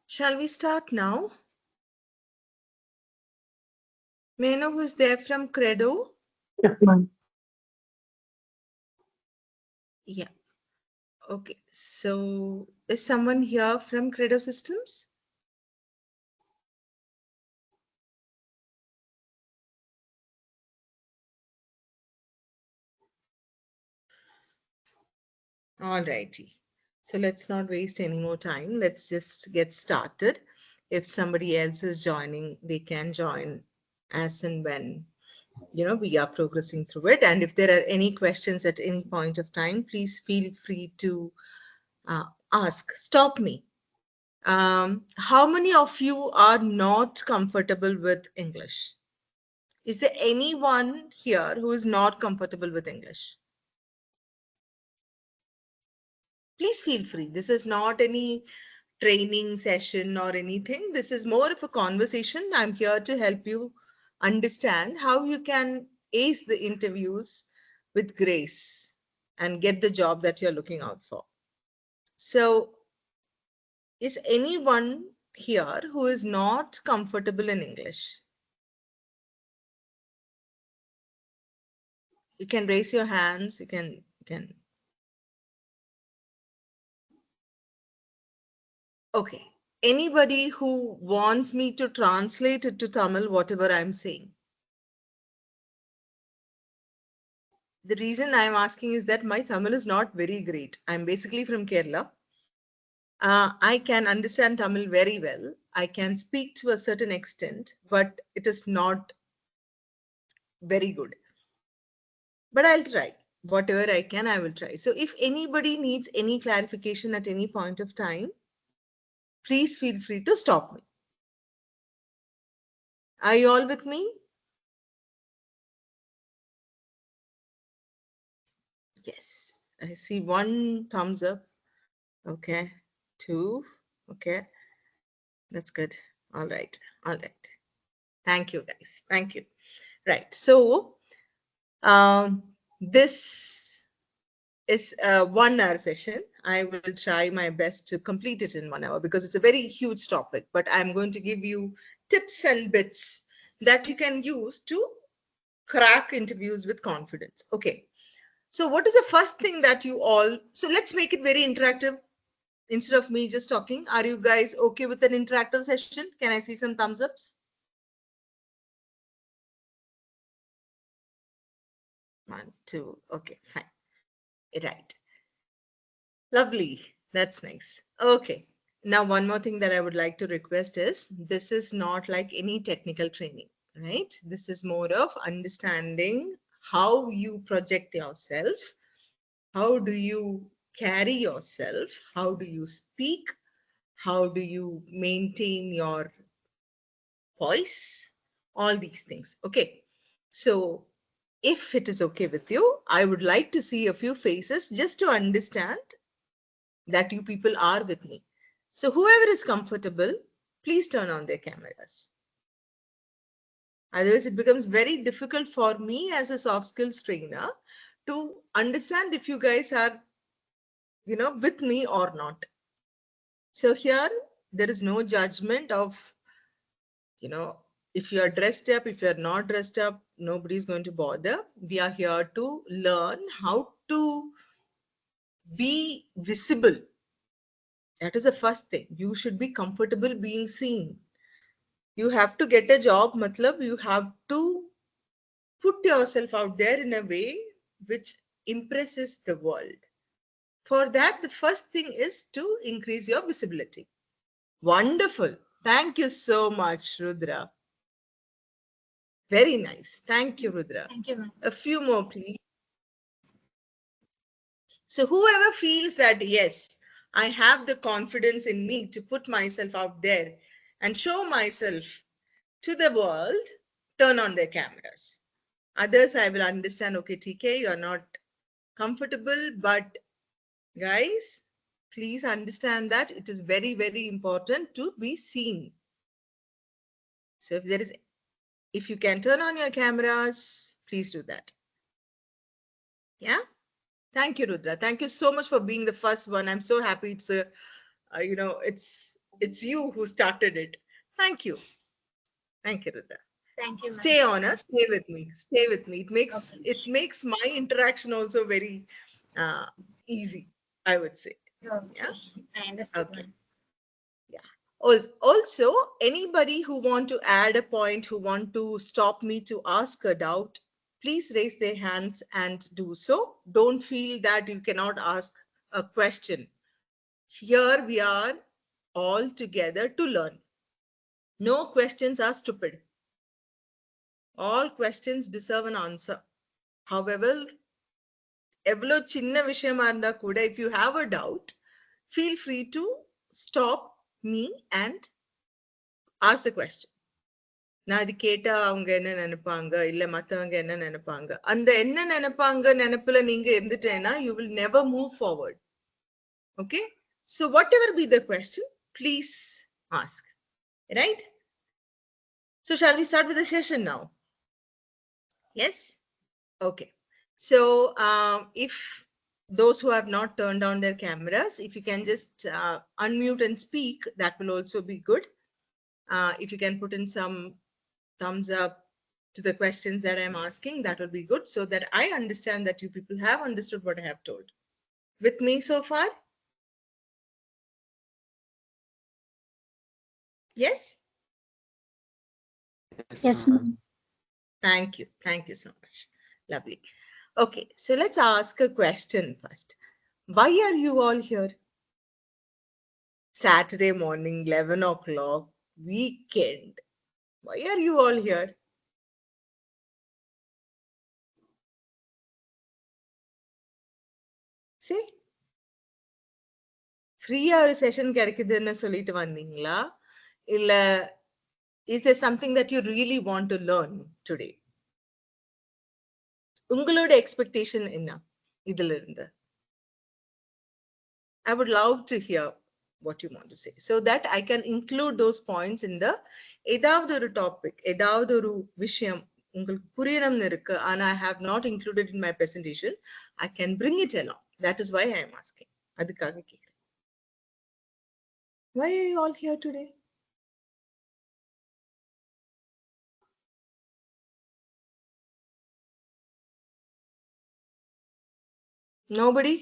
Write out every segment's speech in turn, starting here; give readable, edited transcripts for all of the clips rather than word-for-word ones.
Shall we start now? May I know who's there from Credo? Yes, ma'am. Yeah. Okay. So is someone here from Credo Systems? All righty. So let's not waste any more time. Let's just get started. If somebody else is joining, they can join as and when we are progressing through it. And if there are any questions at any point of time, please feel free to ask. Stop me. How many of you are not comfortable with English? Is there anyone here who is not comfortable with English? Please feel free. This is not any training session or anything. This is more of a conversation. I'm here to help you understand how you can ace the interviews with grace and get the job that you're looking out for. So, is anyone here who is not comfortable in English? You can raise your hands. You can. Okay. Anybody who wants me to translate it to Tamil, whatever I'm saying? The reason I'm asking is that my Tamil is not very great. I'm basically from Kerala. I can understand Tamil very well. I can speak to a certain extent, but it is not very good. But I'll try. Whatever I can, I will try. So if anybody needs any clarification at any point of time, please feel free to stop me. Are you all with me? Yes. I see one thumbs up. Okay. Two. Okay. That's good. All right. All right. Thank you, guys. Thank you. Right. So this is a 1 hour session. I will try my best to complete it in 1 hour because it's a very huge topic, but I'm going to give you tips and bits that you can use to crack interviews with confidence. Okay. So what is the first thing that you all, so let's make it very interactive. Instead of me just talking, are you guys okay with an interactive session? Can I see some thumbs ups? 1, 2. Okay, fine. Right. Lovely. That's nice. Okay. Now, one more thing that I would like to request is this is not like any technical training, right? This is more of understanding how you project yourself. How do you carry yourself? How do you speak? How do you maintain your voice? All these things. Okay. So if it is okay with you, I would like to see a few faces just to understand that you people are with me. So whoever is comfortable, please turn on their cameras. Otherwise, it becomes very difficult for me as a soft skills trainer to understand if you guys are, with me or not. So here, there is no judgment of, if you are dressed up, if you're not dressed up, nobody's going to bother. We are here to learn how to be visible. That is the first thing. You should be comfortable being seen. You have to get a job, matlab, you have to put yourself out there in a way which impresses the world. For that, the first thing is to increase your visibility. Wonderful. Thank you so much, Rudra. Very nice. Thank you, Rudra. Thank you, ma'am. A few more, please. So whoever feels that, yes, I have the confidence in me to put myself out there and show myself to the world, turn on their cameras. Others, I will understand, okay, TK, you're not comfortable, but guys, please understand that it is very, very important to be seen. So if you can turn on your cameras, please do that. Yeah. Thank you, Rudra. Thank you so much for being the first one. I'm so happy it's it's It's you who started it. Thank you. Thank you, Rudra. Thank you, ma'am. Stay on us. Stay with me. Stay with me. Okay. It makes my interaction also very easy, I would say. Okay. Yeah. I understood, Okay. ma'am. Yeah. Also, anybody who want to add a point, who want to stop me to ask a doubt, please raise their hands and do so. Don't feel that you cannot ask a question. Here we are all together to learn. No questions are stupid. All questions deserve an answer. However, எவ்வளவு சின்ன விஷயமா இருந்தா கூட, if you have a doubt, feel free to stop me and ask the question. நான் இது கேட்டா அவங்க என்ன நினைப்பாங்க, இல்ல மத்தவங்க என்ன நினைப்பாங்க, அந்த என்ன நினைப்பாங்க நினைப்புல நீங்க இருந்துட்டேன்னா you will never move forward. Okay, so whatever be the question, please ask. Right? So shall we start with the session now? Yes. Okay. So if those who have not turned on their cameras, if you can just unmute and speak, that will also be good. If you can put in some thumbs up to the questions that I'm asking, that will be good, so that I understand that you people have understood what I have told. With me so far? Yes? Yes, ma'am. Thank you. Thank you so much. Lovely. Okay, so let's ask a question first. Why are you all here? Saturday morning, 11 o'clock, weekend. Why are you all here? See? ஃப்ரீயா ஒரு session கிடைக்குதுன்னு சொல்லிட்டு வந்தீங்களா, இல்ல is there something that you really want to learn today? உங்களோட expectation என்ன இதுல இருந்து? I would love to hear what you want to say so that I can include those points in the ஏதாவது ஒரு டாபிக், ஏதாவது ஒரு விஷயம் உங்களுக்கு புரியணும்னு இருக்கு, ஆனா I have not included in my presentation. I can bring it along. That is why I am asking. அதுக்காக கேக்குறேன். Why are you all here today? Nobody?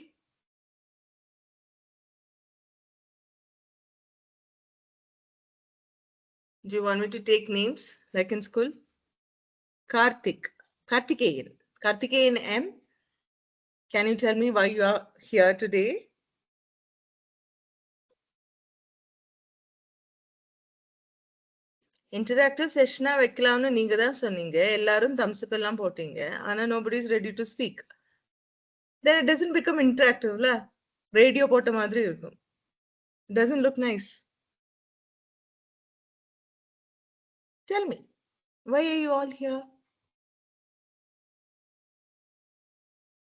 Do you want me to take names like in school? Karthikeyan. Karthikeyan M. Can you tell me why you are here today? Interactive session வைக்கலாம்னு நீங்க தான் சொன்னீங்க, எல்லாரும் thumbs up எல்லாம் போட்டீங்க, ஆனா nobody is ready to speak. Then it doesn't become interactive la, radio போட்ட மாதிரி இருக்கும். It doesn't look nice. Tell me, why are you all here?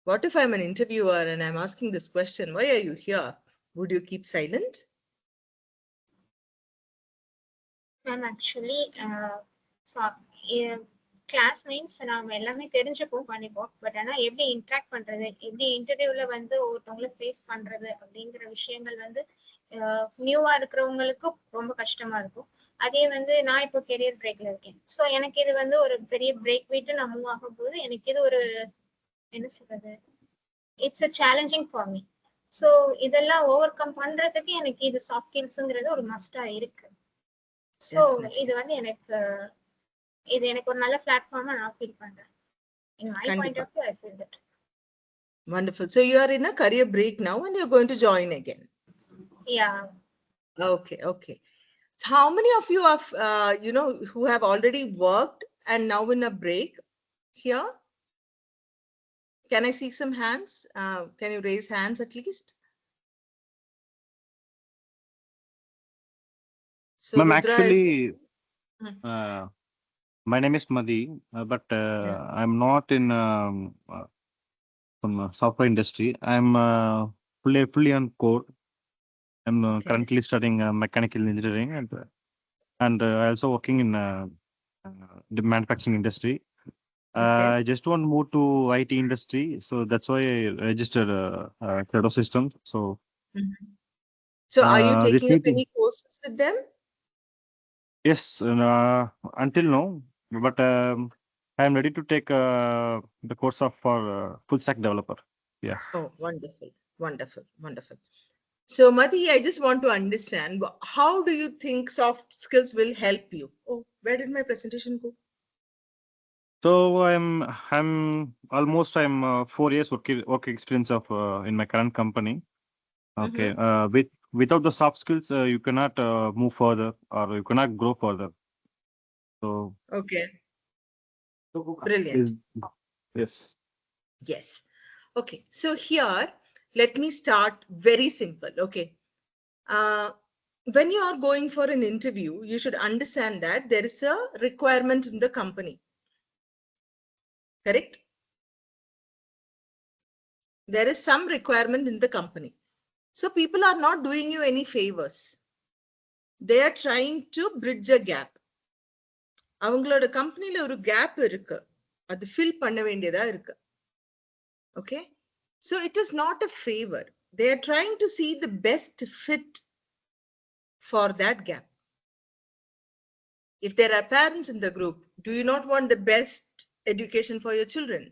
What if I'm an interviewer and I'm asking this question, why are you here? Would you keep silent? Ma'am actually class means நாம எல்லாமே தெரிஞ்சுப்போம் பண்ணிப்போம், but ஆனா எப்படி interact பண்றது, எப்படி இன்டர்வியூல வந்து ஒருத்தவங்களை ஃபேஸ் பண்றது அப்படிங்கிற விஷயங்கள் வந்து நியூவா இருக்கிறவங்களுக்கு ரொம்ப கஷ்டமா இருக்கும். அதே வந்து நான் இப்போ கெரியர் பிரேக்ல இருக்கேன், ஸோ எனக்கு இது வந்து ஒரு பெரிய பிரேக் விட்டு நான் மூவ் ஆகும் போது எனக்கு இது ஒரு என்ன சொல்றது, it's a challenging for me. So இதெல்லாம் ஓவர் கம் பண்றதுக்கு எனக்கு இது சாஃப்ட் ஸ்கில்ஸ்ங்கிறது ஒரு மஸ்டா இருக்கு. ஸோ இது வந்து எனக்கு ஒரு நல்ல பிளாட்ஃபார்மா நான் ஃபீல் பண்றேன். In my point of view, I feel that. Wonderful. So you are in a career break now and you're going to join again. Yeah. Okay, okay. So how many of you have, who have already worked and now in a break here? Can I see some hands? Can you raise hands at least? So Ma'am, Rudra actually, my name is Madhi, but I'm not in from software industry. I'm fully on code. I'm currently studying mechanical engineering and also working in the manufacturing industry. I just want to move to IT industry, so that's why I registered Credo Systemz. So So are you This taking up meeting, any courses with them? yes, until now, but I am ready to take the course of for full stack developer. Yeah. Oh, wonderful, wonderful, wonderful. So Madhi, I just want to understand, how do you think soft skills will help you? Oh, where did my presentation go? So I'm 4 years work experience of in my current company. Okay. Without the soft skills, you cannot move further or you cannot grow further. So Okay, is brilliant. yes. Yes. Okay, so here, let me start very simple. Okay. When you are going for an interview, you should understand that there is a requirement in the company. Correct? There is some requirement in the company. So people are not doing you any favors. They are trying to bridge a gap. அவங்களோட கம்பெனில ஒரு gap இருக்கு, அது fill பண்ண வேண்டியதா இருக்கு. Okay, so it is not a favor. They are trying to see the best fit for that gap. If there are parents in the group, do you not want the best education for your children?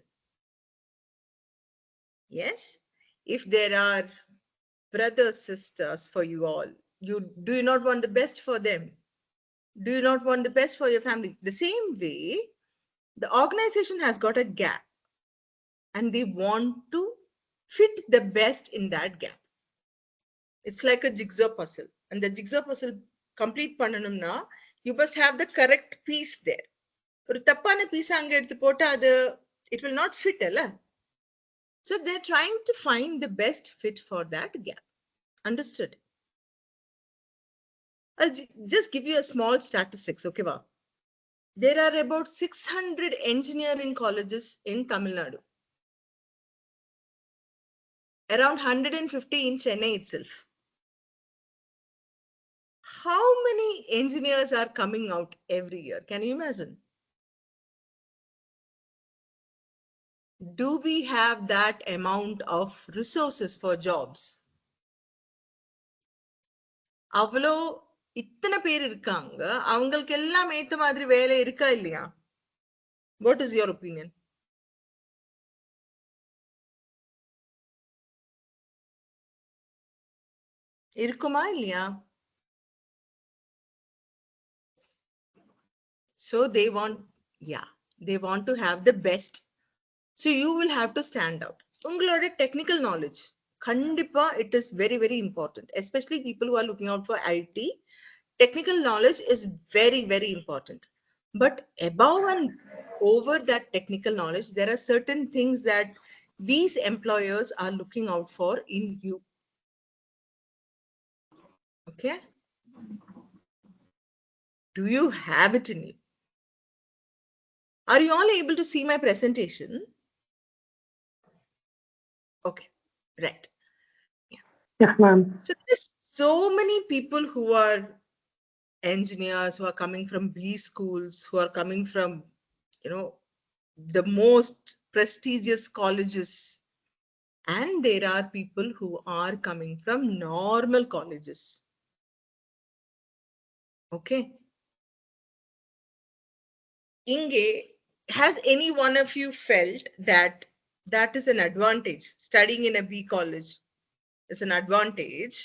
Yes. If there are brothers, sisters for you all, do you not want the best for them? Do you not want the best for your family? The same way, the organization has got a gap and they want to fit the best in that gap. It's like a jigsaw puzzle, and the jigsaw puzzle complete பண்ணனும்னா you must have the correct piece there. ஒரு தப்பான piece அங்க எடுத்து போட்டா அது it will not fit அல்ல. So they're trying to find the best fit for that gap. Understood? I'll just give you a small statistics, okay? Wow. There are about 600 engineering colleges in Tamil Nadu. Around 150 in Chennai itself. How many engineers are coming out every year? Can you imagine? Do we have that amount of resources for jobs? அவ்வளோ இத்தனை பேர் இருக்காங்க, அவங்களுக்கு எல்லாம் ஏத்த மாதிரி வேலை இருக்கா இல்லையா? What is your opinion? இருக்குமா இல்லையா? So they want, yeah, they want to have the best. So you will have to stand out. உங்களோட technical knowledge, கண்டிப்பா it is very, very important. Especially people who are looking out for IT, technical knowledge is very, very important. But above and over that technical knowledge, there are certain things that these employers are looking out for in you. Okay? Do you have it in you? Are you all able to see my presentation? Okay, right. Yes, ma'am. So there's so many people who are engineers, who are coming from B schools, who are coming from, you know, the most prestigious colleges. And there are people who are coming from normal colleges. Okay. Inge, has any one of you felt that that is an advantage? Studying in a B college is an advantage,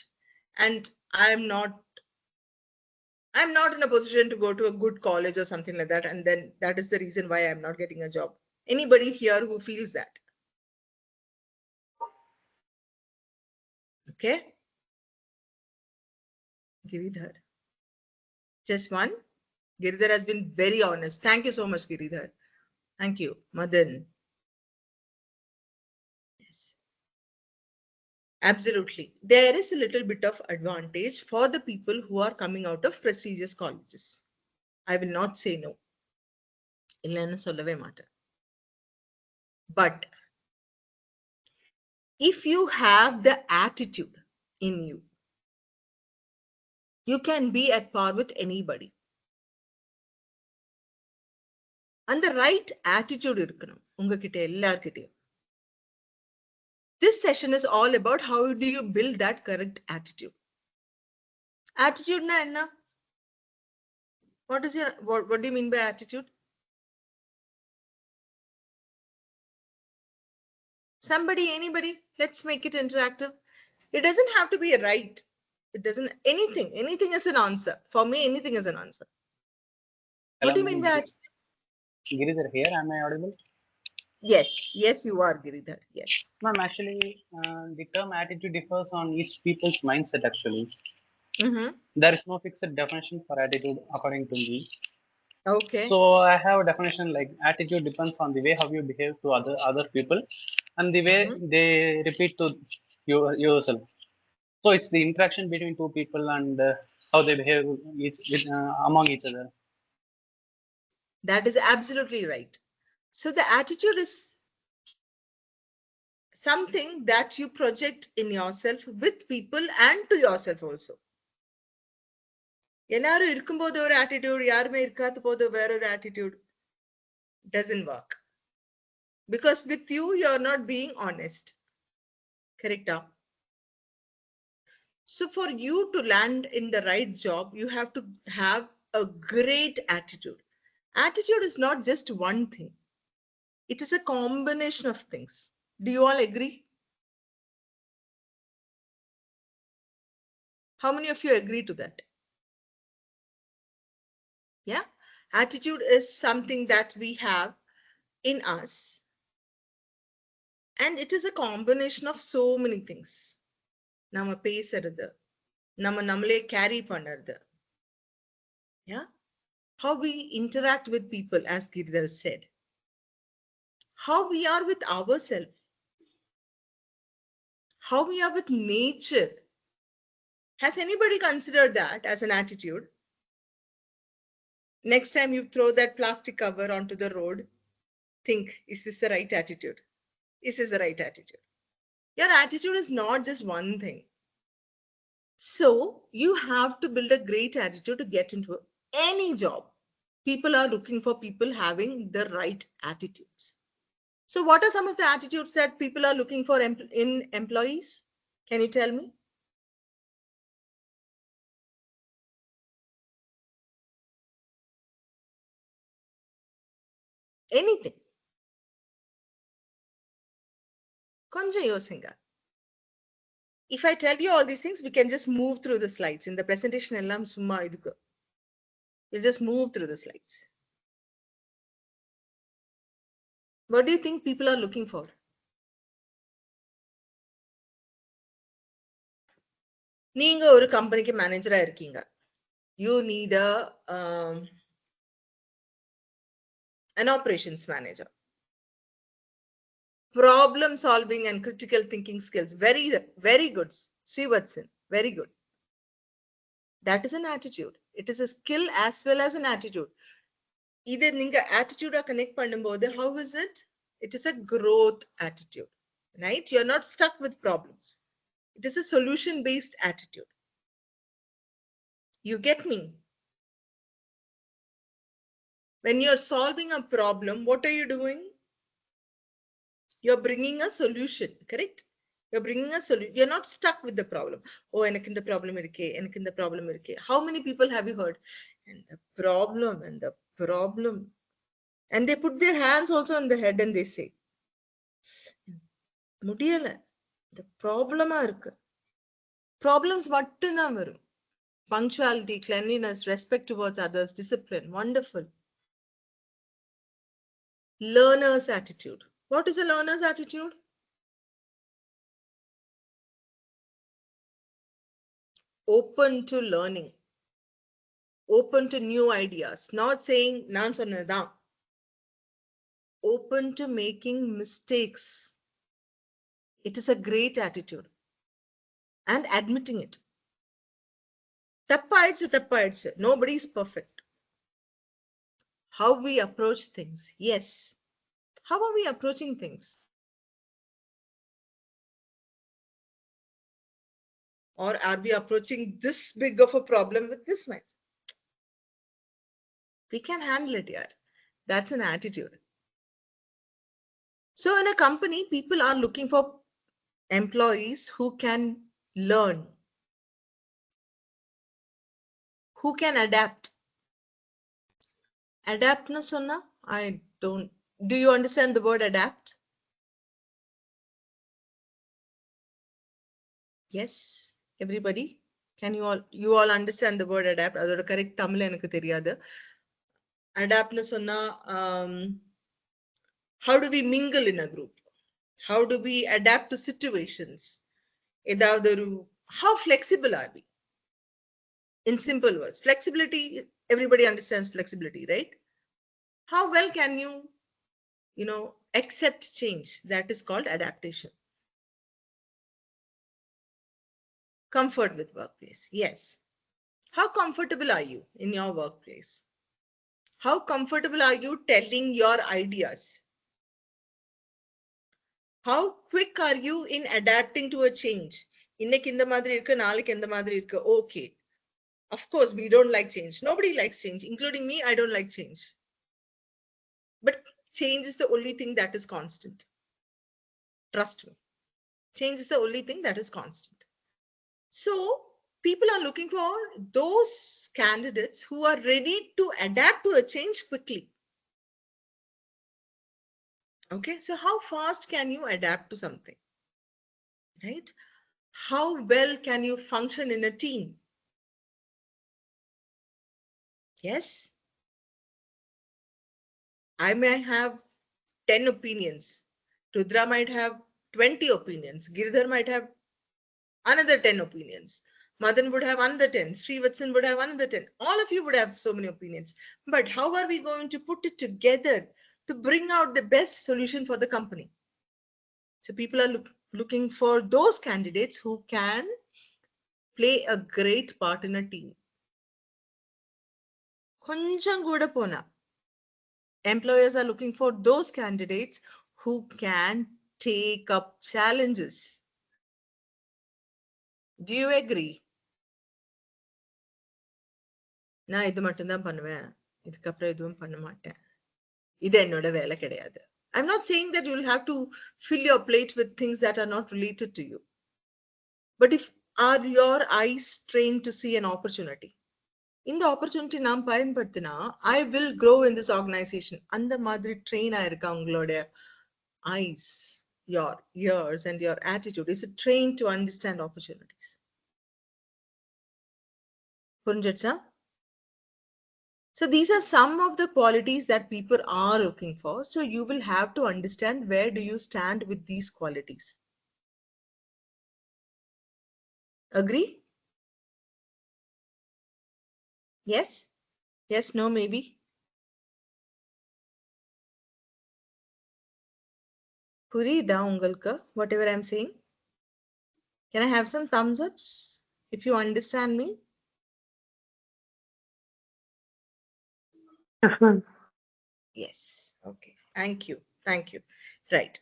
and I'm not in a position to go to a good college or something like that, and then that is the reason why I'm not getting a job. Anybody here who feels that? Okay. Giridhar. Just one? Giridhar has been very honest. Thank you so much, Giridhar. Thank you. Madan. Yes. Absolutely. There is a little bit of advantage for the people who are coming out of prestigious colleges. I will not say no. இல்லைன்னு சொல்லவே மாட்டேன். But if you have the attitude in you, you can be at par with anybody. And the right attitude இருக்கணும் உங்ககிட்ட எல்லார்கிட்டயும். This session is all about how do you build that correct attitude. Attitude na enna? What is your what do you mean by attitude? Somebody, anybody, let's make it interactive. It doesn't have to be a right. It doesn't, anything is an answer. For me, anything is an answer. What do you mean by attitude? Giridhar here, am I audible? Yes, you are, Giridhar. Yes. Ma'am, actually, the term attitude differs on each people's mindset actually. There is no fixed definition for attitude according to me. Okay. So I have a definition like attitude depends on the way how you behave to other people and the way they repeat to yourself. So it's the interaction between two people and how they behave among each other. That is absolutely right. So the attitude is something that you project in yourself with people and to yourself also. எல்லாரும் இருக்கும்போது ஒரு attitude, யாருமே இருக்காத போது வேற ஒரு attitude doesn't work. Because with you, you're not being honest. Correct? So for you to land in the right job, you have to have a great attitude. Attitude is not just one thing. It is a combination of things. Do you all agree? How many of you agree to that? Yeah. Attitude is something that we have in us. And it is a combination of so many things. நம்ம பேசுறது, நம்மளே carry பண்ணுறது. Yeah. How we interact with people, as Girdhar said. How we are with ourselves. How we are with nature. Has anybody considered that as an attitude? Next time you throw that plastic cover onto the road, think, is this the right attitude? Is this the right attitude? Your attitude is not just one thing. So you have to build a great attitude to get into any job. People are looking for people having the right attitudes. So what are some of the attitudes that people are looking for in employees? Can you tell me? Anything. Konja yosinga. If I tell you all these things, we can just move through the slides. In the presentation, ellam summa idukku. We'll just move through the slides. What do you think people are looking for? நீங்க ஒரு கம்பெனிக்கு மேனேஜரா இருக்கீங்க. You need an operations manager. Problem solving and critical thinking skills. Very, very good. Srivatsan, very good. That is an attitude. It is a skill as well as an attitude. Either ninga attitude connect பண்ணும்போது, how is it? It is a growth attitude, right? You're not stuck with problems. It is a solution-based attitude. You get me? When you're solving a problem, what are you doing? You're bringing a solution, correct? You're bringing a solution. You're not stuck with the problem. Oh, எனக்கு இந்த problem இருக்கே, எனக்கு இந்த problem இருக்கே. How many people have you heard? And the problem. And they put their hands also on the head and they say, முடியல. The problem இருக்கு. Problems மட்டும்தான் வரும். Punctuality, cleanliness, respect towards others, discipline. Wonderful. Learner's attitude. What is a learner's attitude? Open to learning. Open to new ideas. Not saying நான் சொன்னதுதான். Open to making mistakes. It is a great attitude. And admitting it. தப்பாயிடுச்சு. Nobody is perfect. How we approach things. Yes. How are we approaching things? Or are we approaching this big of a problem with this mindset? We can handle it here. That's an attitude. So in a company, people are looking for employees who can learn. who can adapt? Adapt na sonna? I don't. Do you understand the word adapt? Yes, everybody. Can you all understand the word adapt? Adoda correct Tamil enakku theriyadu. Adapt na sonna, how do we mingle in a group? How do we adapt to situations? How flexible are we? In simple words, flexibility, everybody understands flexibility, right? How well can you know, accept change? That is called adaptation. Comfort with workplace. Yes. How comfortable are you in your workplace? How comfortable are you telling your ideas? How quick are you in adapting to a change? இன்னைக்கு இந்த மாதிரி இருக்கு, நாளைக்கு இந்த மாதிரி இருக்கு. Okay. Of course, we don't like change. Nobody likes change, including me. I don't like change. But change is the only thing that is constant. Trust me. Change is the only thing that is constant. So people are looking for those candidates who are ready to adapt to a change quickly. Okay, so how fast can you adapt to something? Right? How well can you function in a team? Yes. I may have 10 opinions. Rudra might have 20 opinions. Girdhar might have another 10 opinions. Madan would have another 10. Srivatsan would have another 10. All of you would have so many opinions. But how are we going to put it together to bring out the best solution for the company? So people are looking for those candidates who can play a great part in a team. Konjam kuda pona. Employers are looking for those candidates who can take up challenges. Do you agree? நான் இது மட்டும் தான் பண்ணுவேன், இதுக்கப்புறம் எதுவும் பண்ண மாட்டேன், இது என்னோட வேலை கிடையாது. I'm not saying that you'll have to fill your plate with things that are not related to you. But if are your eyes trained to see an opportunity? In the opportunity நாம் பயன்படுத்தினா, I will grow in this organization. அந்த மாதிரி train ஆயிருக்கா உங்களோட eyes, your ears and your attitude? Is it trained to understand opportunities? புரிஞ்சிடுச்சா? So these are some of the qualities that people are looking for. So you will have to understand where do you stand with these qualities. Agree? Yes? Yes, no, maybe? Purida ungalka, whatever I'm saying. Can I have some thumbs ups if you understand me? Yes, ma'am. Yes. Okay. Thank you. Thank you. Right.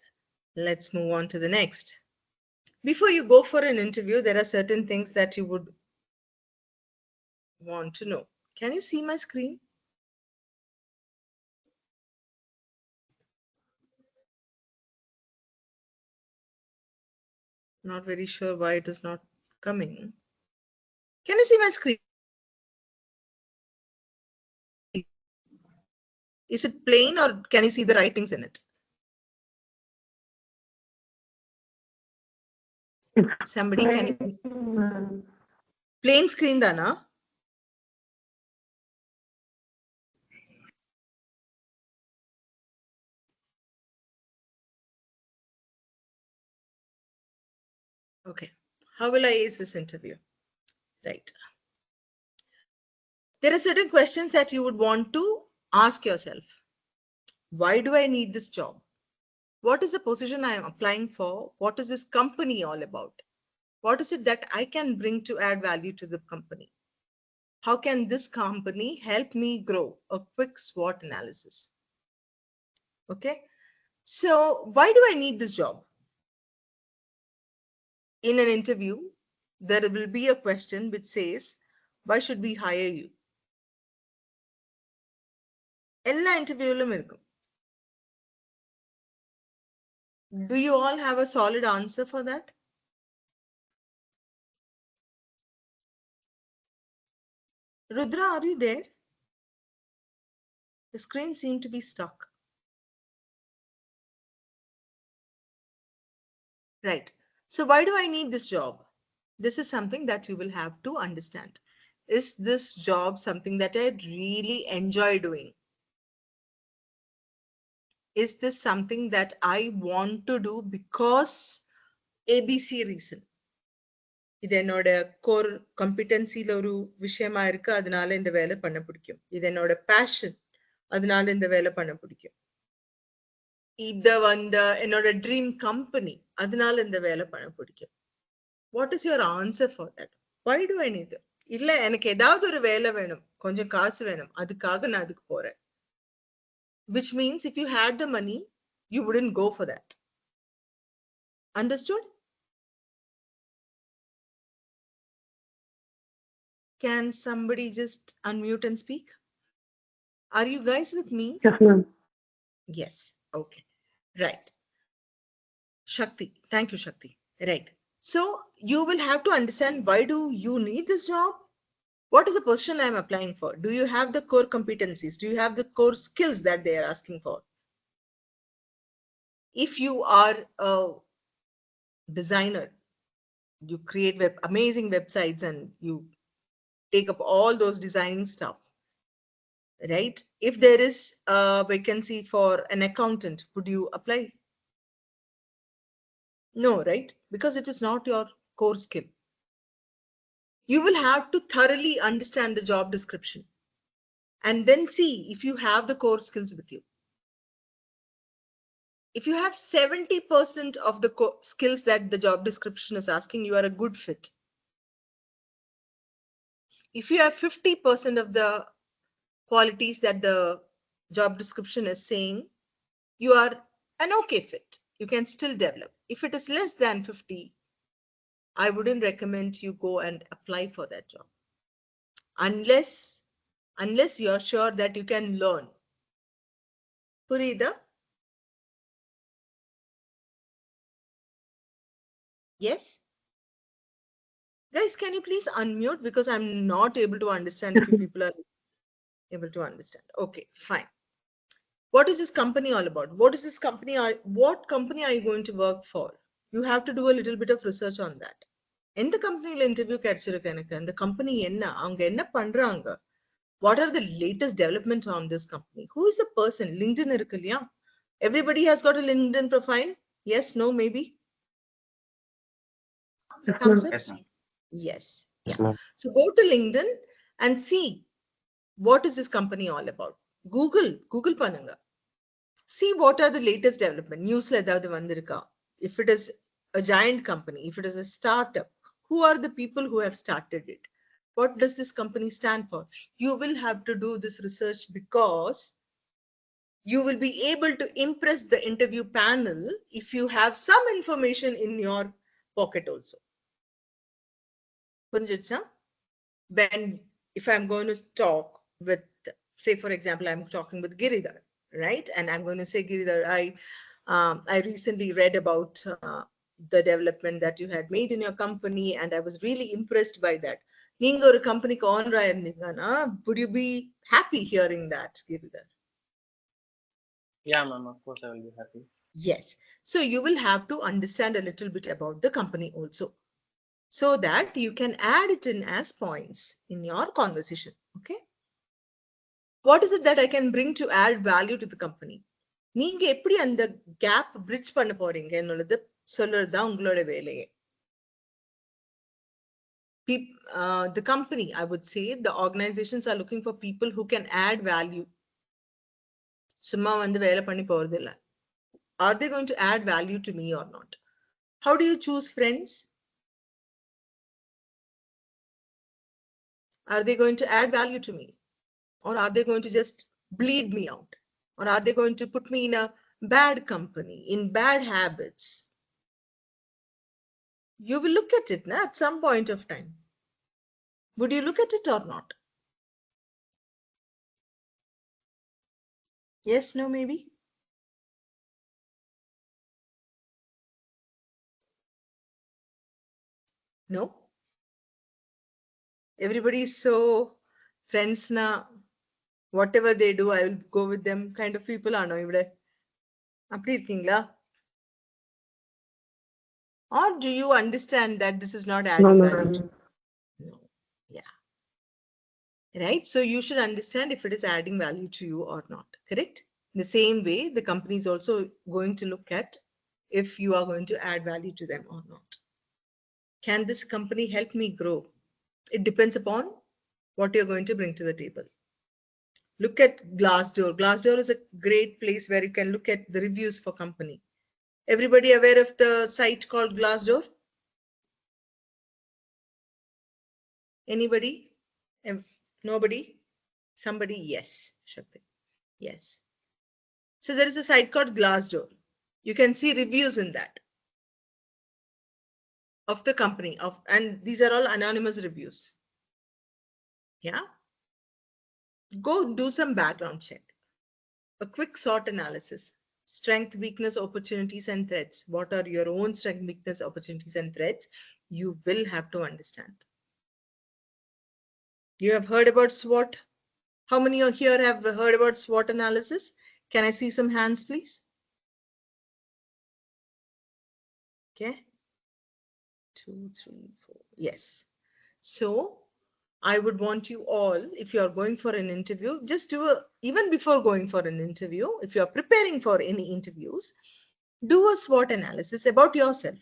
Let's move on to the next. Before you go for an interview, there are certain things that you would want to know. Can you see my screen? Not very sure why it is not coming. Can you see my screen? Is it plain or can you see the writings in it? Somebody can you... Plain screen dana? Okay. How will I ace this interview? Right. There are certain questions that you would want to ask yourself. Why do I need this job? What is the position I am applying for? What is this company all about? What is it that I can bring to add value to the company? How can this company help me grow? A quick SWOT analysis. Okay. So why do I need this job? In an interview, there will be a question which says, why should we hire you? எல்லா இன்டர்வியூலும் இருக்கும். Do you all have a solid answer for that? Rudra, are you there? The screen seemed to be stuck. Right. So why do I need this job? This is something that you will have to understand. Is this job something that I really enjoy doing? Is this something that I want to do because ABC reason? இது என்னோட core கம்பிட்டன்சில ஒரு விஷயமா இருக்கு, அதனால இந்த வேலை பண்ண பிடிக்கும். இது என்னோட பேஷன், அதனால இந்த வேலை பண்ண பிடிக்கும். இத என்னோட ட்ரீம் கம்பெனி, அதனால இந்த வேலை பண்ண பிடிக்கும். What is your answer for that? Why do I need? இல்ல எனக்கு ஏதாவது ஒரு வேலை வேணும், கொஞ்சம் காசு வேணும், அதுக்காக நான் அதுக்கு போறேன். Which means if you had the money, you wouldn't go for that. Understood? Can somebody just unmute and speak? Are you guys with me? Yes, ma'am. Yes. Okay. Right. Shakti. Thank you, Shakti. Right. So you will have to understand, why do you need this job? What is the position I'm applying for? Do you have the core competencies? Do you have the core skills that they are asking for? If you are a designer, you create amazing websites and you take up all those design stuff, right? If there is a vacancy for an accountant, would you apply? No, right? Because it is not your core skill. You will have to thoroughly understand the job description and then see if you have the core skills with you. If you have 70% of the skills that the job description is asking, you are a good fit. If you have 50% of the qualities that the job description is saying, you are an okay fit. You can still develop. If it is less than 50, I wouldn't recommend you go and apply for that job. Unless you're sure that you can learn. Purida? Yes? Guys, can you please unmute, because I'm not able to understand if you people are able to understand. Okay, fine. What is this company all about? What is this company? What company are you going to work for? You have to do a little bit of research on that. எந்த கம்பெனில interview கிடைச்சிருக்கு எனக்கு, அந்த company என்ன, அவங்க என்ன பண்றாங்க, what are the latest developments on this company, who is the person? LinkedIn இருக்கு இல்லையா? Everybody has got a LinkedIn profile. Yes, no, maybe? Yes, Thumbs ma'am. up? Yes, ma'am. Yes. Yes, Yeah. ma'am. So go to LinkedIn and see what is this company all about. Google பண்ணுங்க. See what are the latest development. Newsல ஏதாவது வந்திருக்கா? If it is a giant company, if it is a startup, who are the people who have started it? What does this company stand for? You will have to do this research, because you will be able to impress the interview panel if you have some information in your pocket also. புரிஞ்சிடுச்சா? When, if I'm going to talk with, say for example, I'm talking with Giridhar, right? And I'm going to say, Giridhar, I recently read about the development that you had made in your company, and I was really impressed by that. நீங்க ஒரு கம்பெனிக்கு ஓனரா இருந்தீங்கன்னா, would you be happy hearing that, Giridhar? Yeah, ma'am. Of course, I will be happy. Yes. So you will have to understand a little bit about the company also, so that you can add it in as points in your conversation. Okay. What is it that I can bring to add value to the company? நீங்க எப்படி அந்த gap bridge பண்ண போறீங்க என்னது சொல்றதுதான் உங்களோட வேலையே. The company, I would say, the organizations are looking for people who can add value. சும்மா வேலை பண்ணி போறது இல்ல. Are they going to add value to me or not? How do you choose friends? Are they going to add value to me? Or are they going to just bleed me out? Or are they going to put me in a bad company, in bad habits? You will look at it at some point of time. Would you look at it or not? Yes, no, maybe? No? Everybody is so friends na, whatever they do, I will go with them kind of people are no ivide. Appadi irkingla? Or do you understand that this is not No, adding no, value to ma'am. you? No. Yeah. Right? So you should understand if it is adding value to you or not. Correct? In the same way, the company is also going to look at if you are going to add value to them or not. Can this company help me grow? It depends upon what you're going to bring to the table. Look at Glassdoor. Glassdoor is a great place where you can look at the reviews for company. Everybody aware of the site called Glassdoor? Anybody? Nobody? Somebody? Yes. Shakti. Yes. So there is a site called Glassdoor. You can see reviews in that of the company and these are all anonymous reviews. Yeah. Go do some background check. A quick SWOT analysis. Strength, weakness, opportunities, and threats. What are your own strength, weakness, opportunities, and threats? You will have to understand. You have heard about SWOT? How many of here have heard about SWOT analysis? Can I see some hands, please? Okay. 2, 3, 4. Yes. So I would want you all, if you are going for an interview, just do even before going for an interview, if you are preparing for any interviews, do a SWOT analysis about yourself.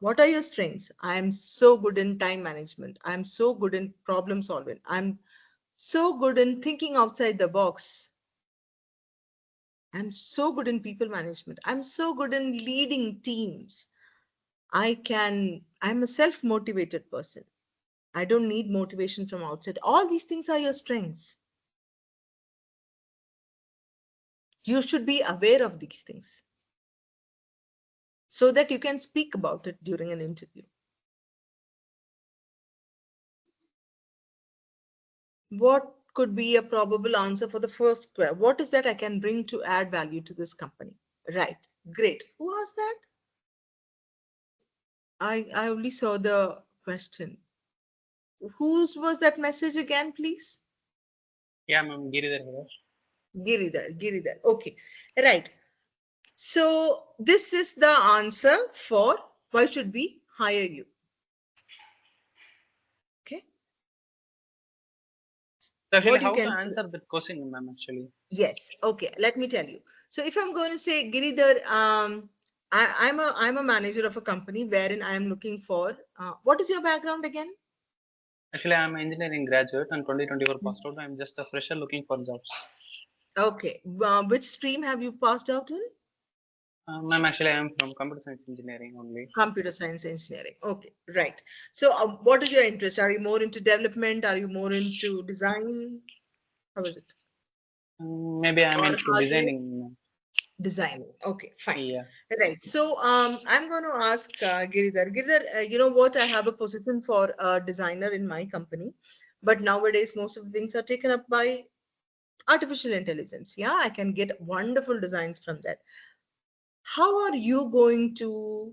What are your strengths? I am so good in time management. I'm so good in problem solving. I'm so good in thinking outside the box. I'm so good in people management. I'm so good in leading teams. I'm a self-motivated person. I don't need motivation from outside. All these things are your strengths. You should be aware of these things so that you can speak about it during an interview. What could be a probable answer for the first question? What is that I can bring to add value to this company? Right. Great. Who asked that? I only saw the question. Whose was that message again, please? Yeah, ma'am. Giridhar here. Giridhar. Okay. Right. So this is the answer for why should we hire you? Okay. So actually, What you how to can answer that question, ma'am? Actually. Yes. Okay. Let me tell you. So if I'm going to say Giridhar, I'm a manager of a company wherein I am looking for. What is your background again? Actually, I'm an engineering graduate and 2024 passed out. I'm just a fresher looking for jobs. Okay. Which stream have you passed out in? Ma'am, actually, I'm from computer science engineering only. Computer science engineering. Okay. Right. So what is your interest? Are you more into development? Are you more into design? How is it? Maybe I'm Or into are you designing. designing? Okay, fine. Yeah. Right. So I'm going to ask Giridhar. Giridhar, you know what? I have a position for a designer in my company, but nowadays most of the things are taken up by artificial intelligence. Yeah, I can get wonderful designs from that. How are you going to,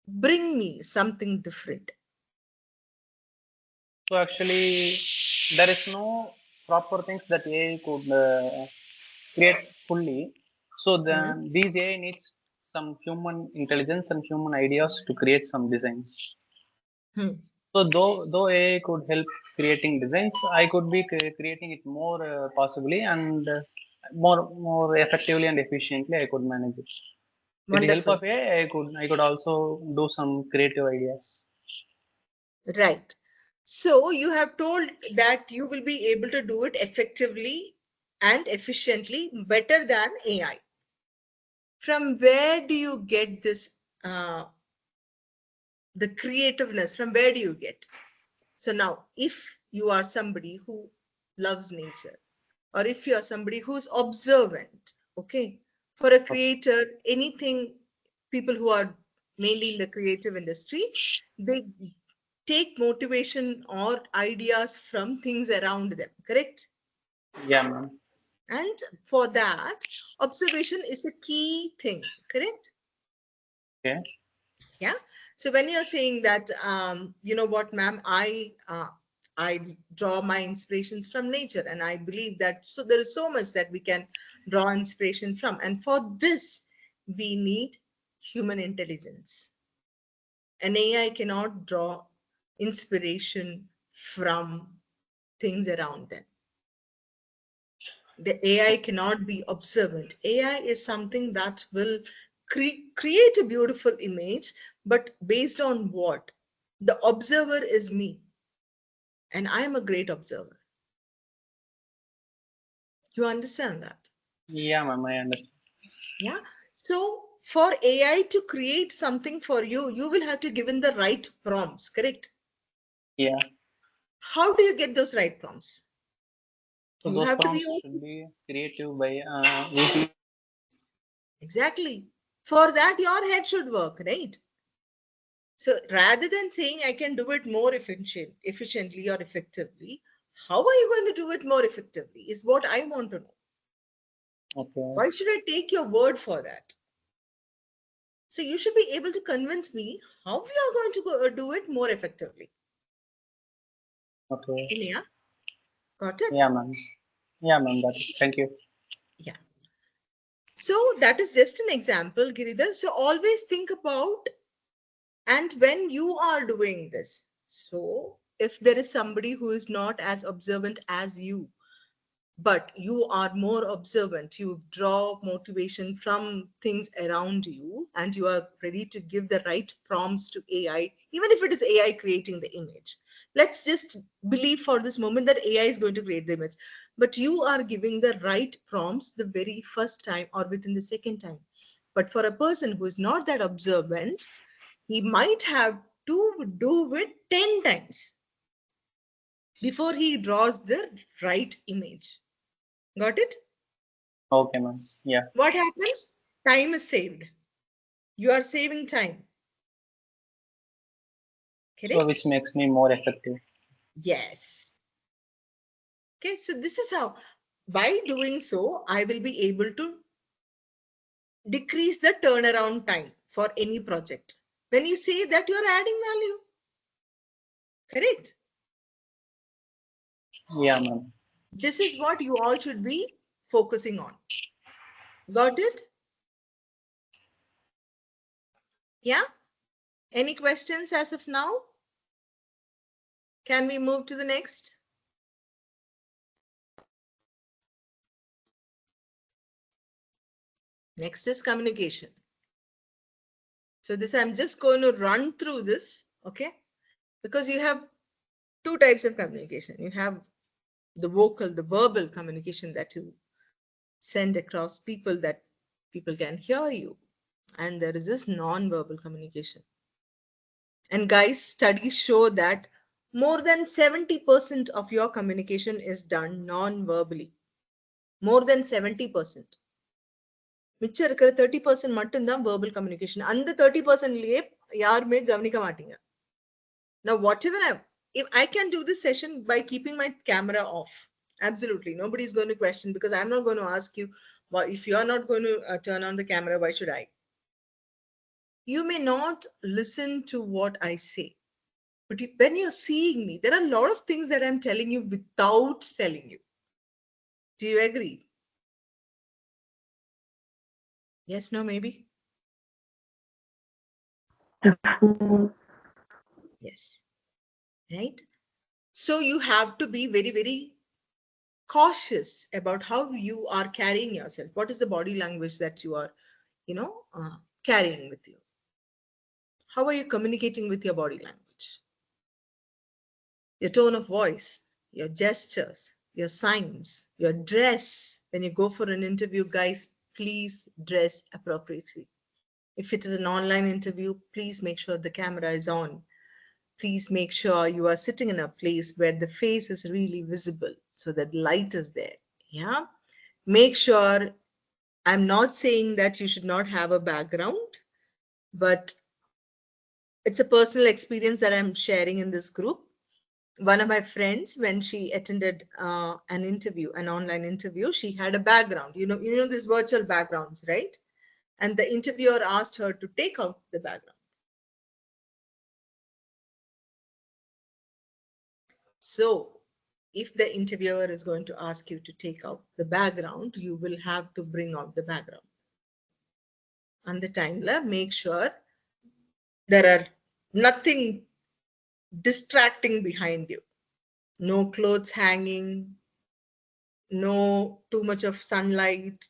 bring me something different? So actually, there is no proper things that AI could create fully. So then these AI needs some human intelligence and human ideas to create some designs. Hmm. So though AI could help creating designs, I could be creating it more possibly and more effectively and efficiently. I could manage it. With the help Wonderful. of AI, I could also do some creative ideas. Right. So you have told that you will be able to do it effectively and efficiently better than AI. From where do you get this, the creativeness? From where do you get? So now, if you are somebody who loves nature, or if you are somebody who's observant, okay, for a creator, anything, people who are mainly in the creative industry, they take motivation or ideas from things around them, correct? Yeah, ma'am. And for that, observation is a key thing, correct? Okay. Yeah. So when you're saying that, you know what, ma'am, I draw my inspirations from nature, and I believe that so there is so much that we can draw inspiration from. And for this, we need human intelligence. An AI cannot draw inspiration from things around them. The AI cannot be observant. AI is something that will create a beautiful image, but based on what? The observer is me, and I am a great observer. You understand that? Yeah, ma'am, I understand. Yeah. So for AI to create something for you, you will have to give in the right prompts, correct? Yeah. How do you get those right prompts? So You those have to prompts be open. should be creative by using. Exactly. For that, your head should work, right? So rather than saying I can do it more efficiently or effectively, how are you going to do it more effectively is what I want to know. Okay. Why should I take your word for that? So you should be able to convince me how we are going to do it more effectively. Okay. Yeah, got it? Yeah, ma'am. Yeah, ma'am. Got it. Thank you. Yeah. So that is just an example, Giridhar. So always think about, and when you are doing this, so if there is somebody who is not as observant as you, but you are more observant, you draw motivation from things around you, and you are ready to give the right prompts to AI, even if it is AI creating the image. Let's just believe for this moment that AI is going to create the image, but you are giving the right prompts the very first time or within the second time. But for a person who is not that observant, he might have to do it 10 times before he draws the right image. Got it? Okay, ma'am. Yeah. What happens? Time is saved. You are saving time. So Correct? which makes me more effective. Yes. Okay, so this is how, by doing so, I will be able to decrease the turnaround time for any project. When you say that you're adding value, correct? Yeah, ma'am. This is what you all should be focusing on. Got it? Yeah? Any questions as of now? Can we move to the next? Next is communication. So this, I'm just going to run through this, okay? Because you have two types of communication. You have the verbal communication that you send across people, that people can hear you. And there is this non-verbal communication. And guys, studies show that more than 70% of your communication is done non-verbally. More than 70%. மிச்சம் இருக்கிற 30% மட்டும்தான் verbal communication. அந்த 30%லயே யாருமே கவனிக்க மாட்டீங்க. Now, whatever if I can do this session by keeping my camera off, absolutely nobody's going to question, because I'm not going to ask you, well, if you're not going to turn on the camera, why should I? You may not listen to what I say, but when you're seeing me, there are a lot of things that I'm telling you without telling you. Do you agree? Yes, no, maybe? Yes. Right? So you have to be very, very cautious about how you are carrying yourself. What is the body language that you are, carrying with you? How are you communicating with your body language? Your tone of voice, your gestures, your signs, your dress. When you go for an interview, guys, please dress appropriately. If it is an online interview, please make sure the camera is on. Please make sure you are sitting in a place where the face is really visible so that light is there. Yeah. Make sure, I'm not saying that you should not have a background, but it's a personal experience that I'm sharing in this group. One of my friends, when she attended an interview, an online interview, she had a background. You know these virtual backgrounds, right? And the interviewer asked her to take out the background. So if the interviewer is going to ask you to take out the background, you will have to bring out the background. On the timeline, make sure there are nothing distracting behind you. No clothes hanging, no too much of sunlight,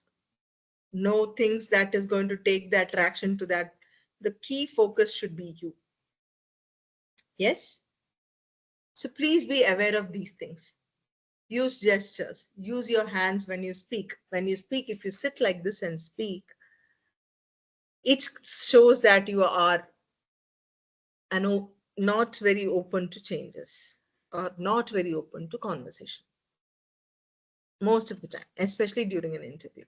no things that is going to take the attraction to that. The key focus should be you. Yes? So please be aware of these things. Use gestures, use your hands when you speak. When you speak, if you sit like this and speak, it shows that you are not very open to changes or not very open to conversation. Most of the time, especially during an interview.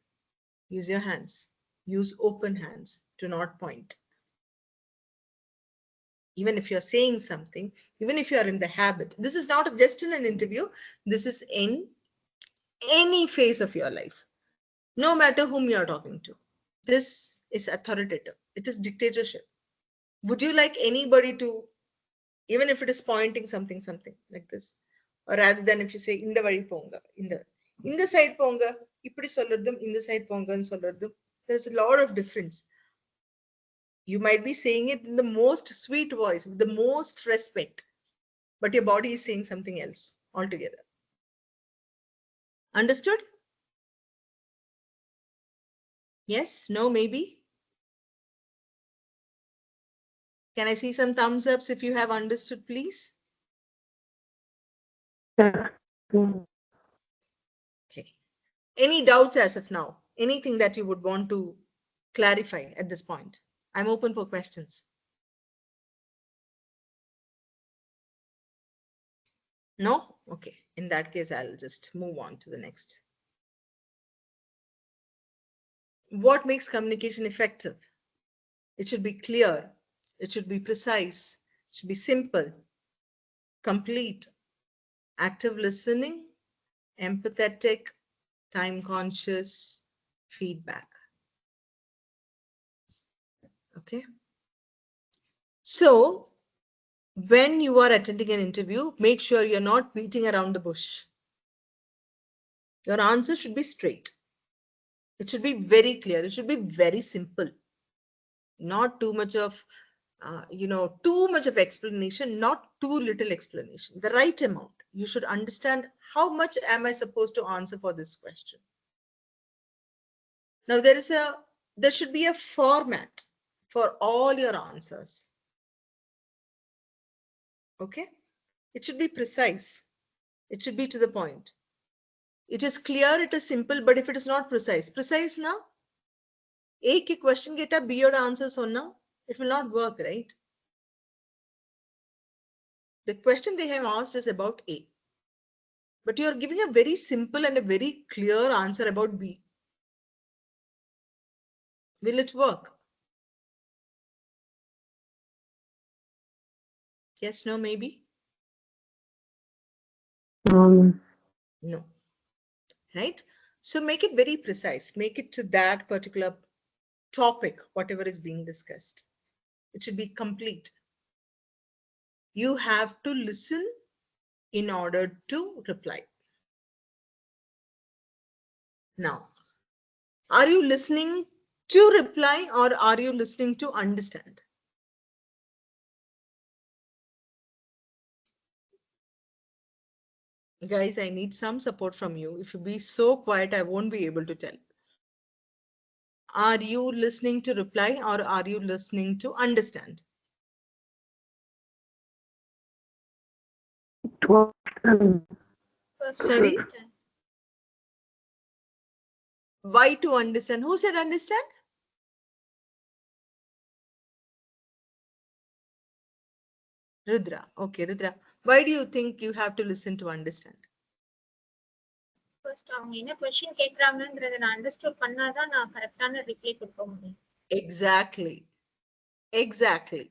Use your hands. Use open hands. Do not point. Even if you're saying something, even if you're in the habit, this is not just in an interview, this is in any phase of your life, no matter whom you're talking to. This is authoritative. It is dictatorship. Would you like anybody to, even if it is pointing something like this, or rather than if you say in the vadi ponga, in the side ponga, ipdi solradum, in the side ponga and solradum, there's a lot of difference. You might be saying it in the most sweet voice, with the most respect, but your body is saying something else altogether. Understood? Yes? No? Maybe? Can I see some thumbs ups if you have understood, please? Yes, ma'am. Okay. Any doubts as of now? Anything that you would want to clarify at this point? I'm open for questions. No? Okay. In that case, I'll just move on to the next. What makes communication effective? It should be clear. It should be precise. It should be simple, complete, active listening, empathetic, time conscious, feedback. Okay. So when you are attending an interview, make sure you're not beating around the bush. Your answer should be straight. It should be very clear. It should be very simple. Not too much of, too much of explanation, not too little explanation. The right amount. You should understand how much am I supposed to answer for this question. Now there should be a format for all your answers. Okay? It should be precise. It should be to the point. It is clear, it is simple, but if it is not precise now, एक question get a B or answer sonna, it will not work, right? The question they have asked is about A, but you are giving a very simple and a very clear answer about B. Will it work? Yes, no, maybe? No. Right? So make it very precise. Make it to that particular topic, whatever is being discussed. It should be complete. You have to listen in order to reply. Now, are you listening to reply or are you listening to understand? Guys, I need some support from you. If you be so quiet, I won't be able to tell. Are you listening to reply or are you listening to understand? Sorry? Why to understand? Who said understand? Rudra. Okay, Rudra. Why do you think you have to listen to understand? First, அவங்க என்ன question கேக்குறாங்கங்கறத நான் understood பண்ணாதான் நான் கரெக்ட்டான reply கொடுக்க முடியும். Exactly. Exactly.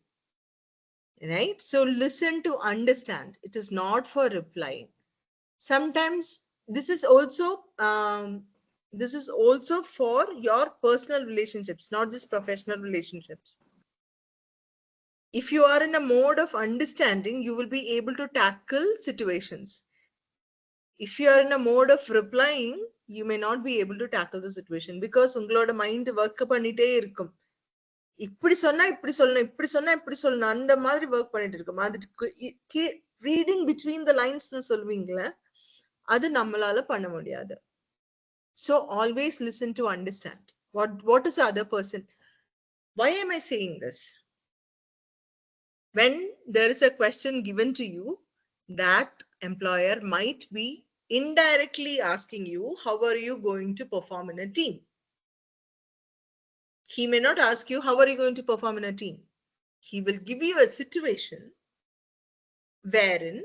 Right? So listen to understand. It is not for replying. Sometimes this is also for your personal relationships, not just professional relationships. If you are in a mode of understanding, you will be able to tackle situations. If you are in a mode of replying, you may not be able to tackle the situation because உங்களோட mind work பண்ணிட்டே இருக்கும். இப்படி சொன்னா இப்படி சொல்லணும், இப்படி சொன்னா இப்படி சொல்லணும், அந்த மாதிரி ஒர்க் பண்ணிட்டு இருக்கும். அது ரீடிங் பிட்வீன் த லைன்ஸ்னு சொல்லுவீங்களே, அது நம்மளால பண்ண முடியாது. So always listen to understand. What is the other person? Why am I saying this? When there is a question given to you, that employer might be indirectly asking you, how are you going to perform in a team? He may not ask you, how are you going to perform in a team? He will give you a situation wherein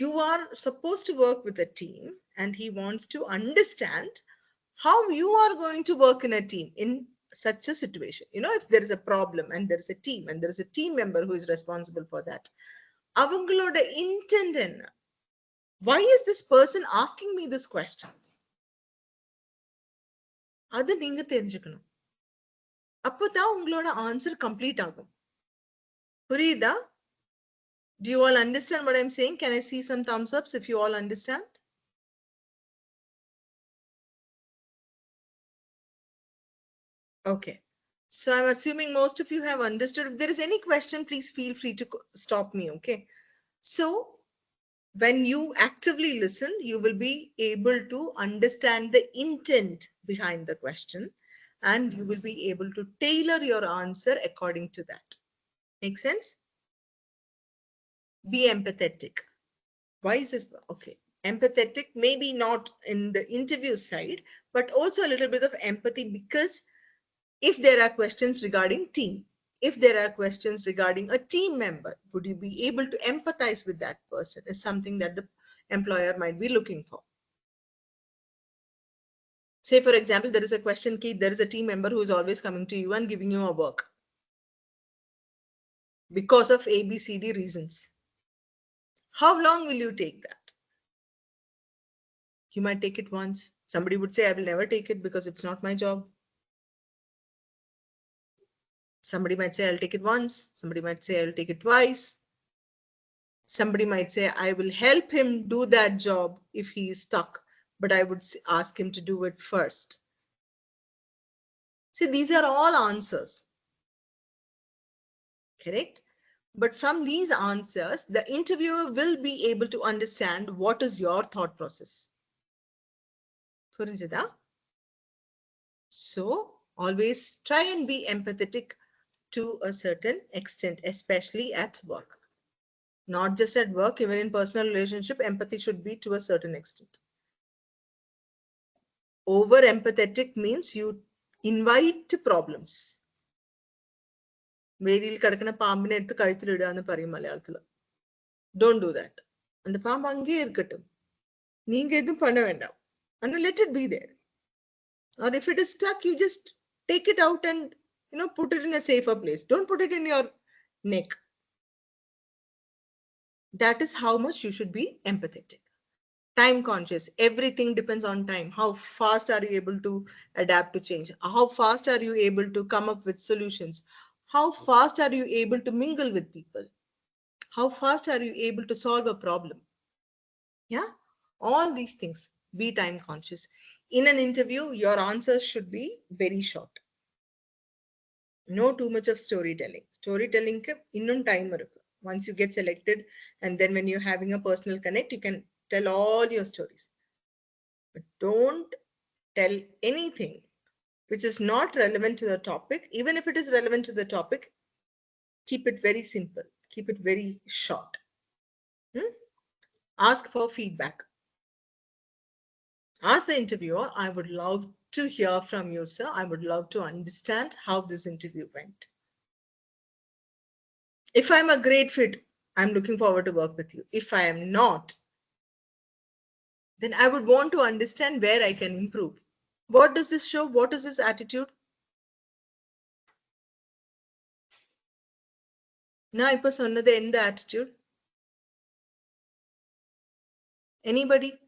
you are supposed to work with a team and he wants to understand how you are going to work in a team in such a situation. You know, if there is a problem and there is a team and there is a team member who is responsible for that, avangaloda intent enna? Why is this person asking me this question? Adu neenga therinjikkanum. Appo ungaloda answer complete agum. Puriyudha? Do you all understand what I'm saying? Can I see some thumbs ups if you all understand? Okay. So I'm assuming most of you have understood. If there is any question, please feel free to stop me, okay? So when you actively listen, you will be able to understand the intent behind the question and you will be able to tailor your answer according to that. Make sense? Be empathetic. Why is this? Okay. Empathetic, maybe not in the interview side, but also a little bit of empathy because if there are questions regarding team, if there are questions regarding a team member, would you be able to empathize with that person is something that the employer might be looking for. Say, for example, there is a question, there is a team member who is always coming to you and giving you a work because of ABCD reasons. How long will you take that? You might take it once. Somebody would say, I will never take it because it's not my job. Somebody might say, I'll take it once. Somebody might say, I'll take it twice. Somebody might say, I will help him do that job if he is stuck, but I would ask him to do it first. See, these are all answers. Correct? But from these answers, the interviewer will be able to understand what is your thought process. So always try and be empathetic to a certain extent, especially at work. Not just at work, even in personal relationship, empathy should be to a certain extent. Over empathetic means you invite problems. Don't do that. And the palm and let it be there. Or if it is stuck, you just take it out and put it in a safer place. Don't put it in your neck. That is how much you should be empathetic. Time conscious. Everything depends on time. How fast are you able to adapt to change? How fast are you able to come up with solutions? How fast are you able to mingle with people? How fast are you able to solve a problem? Yeah, all these things. Be time conscious. In an interview, your answers should be very short. No too much of storytelling. Storytelling ke innum time irukku. Once you get selected and then when you're having a personal connect, you can tell all your stories. But don't tell anything which is not relevant to the topic. Even if it is relevant to the topic, keep it very simple. Keep it very short. Ask for feedback. Ask the interviewer, I would love to hear from you, sir. I would love to understand how this interview went. If I'm a great fit, I'm looking forward to work with you. If I am not, then I would want to understand where I can improve. What does this show? What is this attitude? Now, I put another in the attitude. Anybody?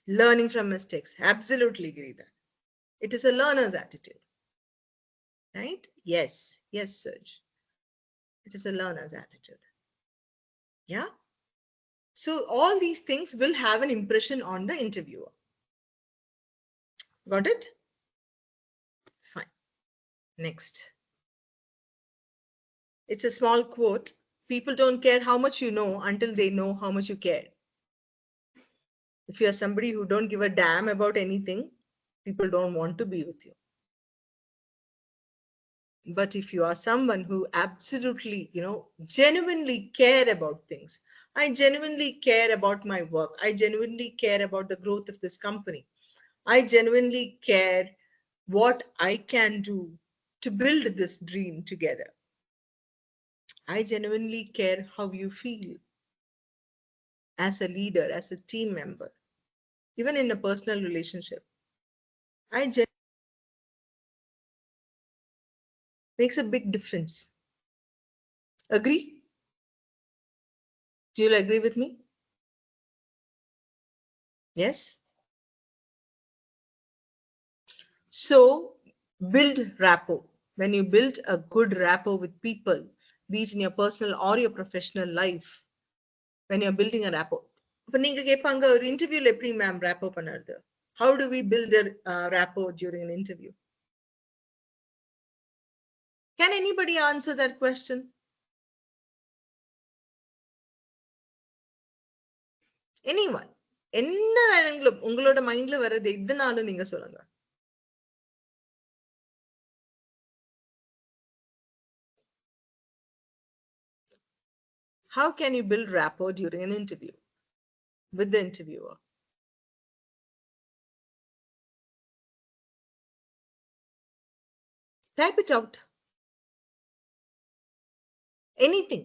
Learning from mistakes. Absolutely agree that. It is a learner's attitude, right? Yes, yes, Serge. It is a learner's attitude. Yeah. So all these things will have an impression on the interviewer. Got it? Fine. Next. It's a small quote. People don't care how much you know until they know how much you care. If you are somebody who don't give a damn about anything, people don't want to be with you. But if you are someone who absolutely, genuinely care about things, I genuinely care about my work, I genuinely care about the growth of this company, I genuinely care what I can do to build this dream together. I genuinely care how you feel as a leader, as a team member, even in a personal relationship. Makes a big difference. Agree? Do you agree with me? Yes? So build rapport. When you build a good rapport with people, be it in your personal or your professional life, when you're building a rapport. இப்போ நீங்க கேட்பாங்க ஒரு இன்டர்வியூல எப்படி ma'am rapport பண்ணுறது? How do we build a rapport during an interview? Can anybody answer that question? Anyone? என்ன வேணுங்களும் உங்களோட மைண்ட்ல வர்றது எதுனாலும் நீங்க சொல்லுங்க. How can you build rapport during an interview with the interviewer? Type it out. Anything.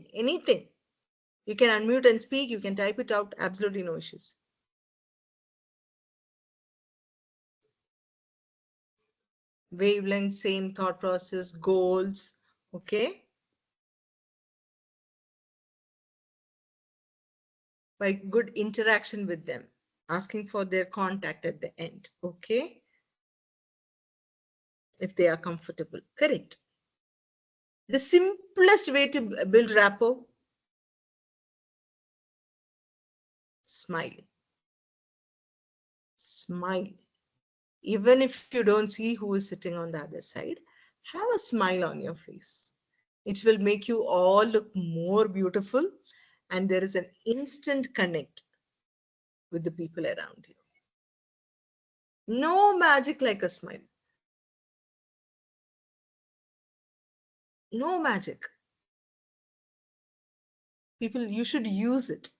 You can unmute and speak. You can type it out. Absolutely no issues. Wavelength, same thought process, goals. Okay. By good interaction with them, asking for their contact at the end. Okay. If they are comfortable. Correct. The simplest way to build rapport, smile. Smile. Even if you don't see who is sitting on the other side, have a smile on your face. It will make you all look more beautiful, and there is an instant connect with the people around you. No magic like a smile. No magic. People, you should use it.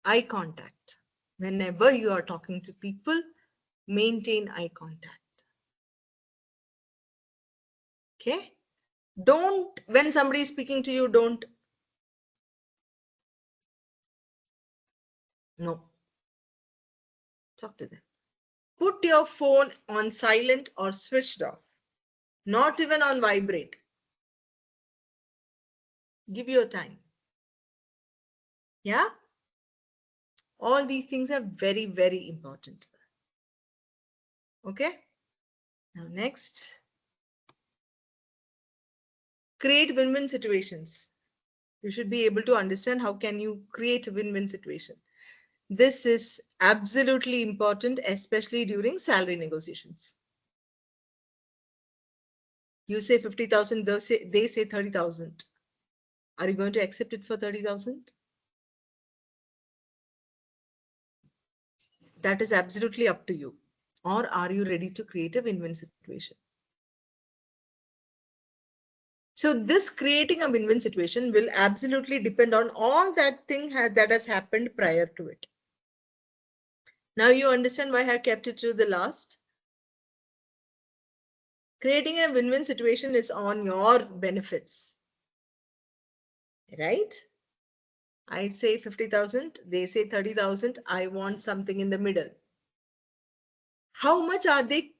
Eye contact. Whenever you are talking to people, maintain eye contact. Okay? Don't, when somebody is speaking to you, don't. No. Talk to them. Put your phone on silent or switched off. Not even on vibrate. Give your time. Yeah? All these things are very, very important. Okay? Now next. Create win-win situations. You should be able to understand how can you create a win-win situation. This is absolutely important, especially during salary negotiations. You say 50,000, they say 30,000. Are you going to accept it for 30,000? That is absolutely up to you. Or are you ready to create a win-win situation? So this creating a win-win situation will absolutely depend on all that thing that has happened prior to it. Now you understand why I kept it to the last. Creating a win-win situation is on your benefits, right? I say 50,000, they say 30,000. I want something in the middle. How much are they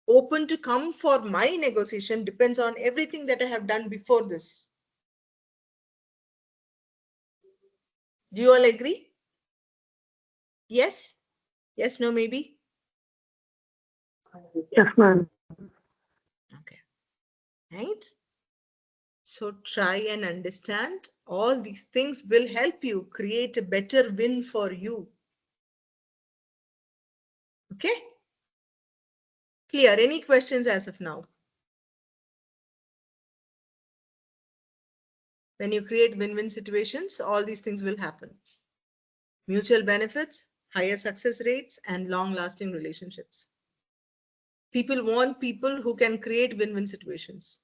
open to come for my negotiation depends on everything that I have done before this. Do you all agree? Yes? Yes, no, maybe? Yes, ma'am. Okay. Right? So try and understand. All these things will help you create a better win for you. Okay? Clear? Any questions as of now? When you create win-win situations, all these things will happen. Mutual benefits, higher success rates, and long-lasting relationships. People want people who can create win-win situations.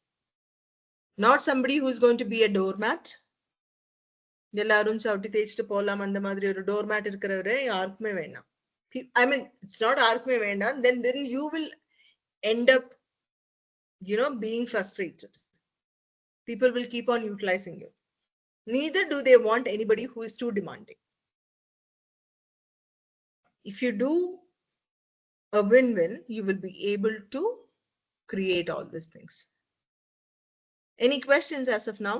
Not somebody who's going to be a doormat. எல்லாரும் சவுட்டி தேய்ச்சிட்டு போலாம் அந்த மாதிரி ஒரு doormat இருக்கிறவரே யாருக்குமே வேண்டாம். I mean, it's not யாருக்குமே வேண்டாம். Then you will end up, being frustrated. People will keep on utilizing you. Neither do they want anybody who is too demanding. If you do a win-win, you will be able to create all these things. Any questions as of now?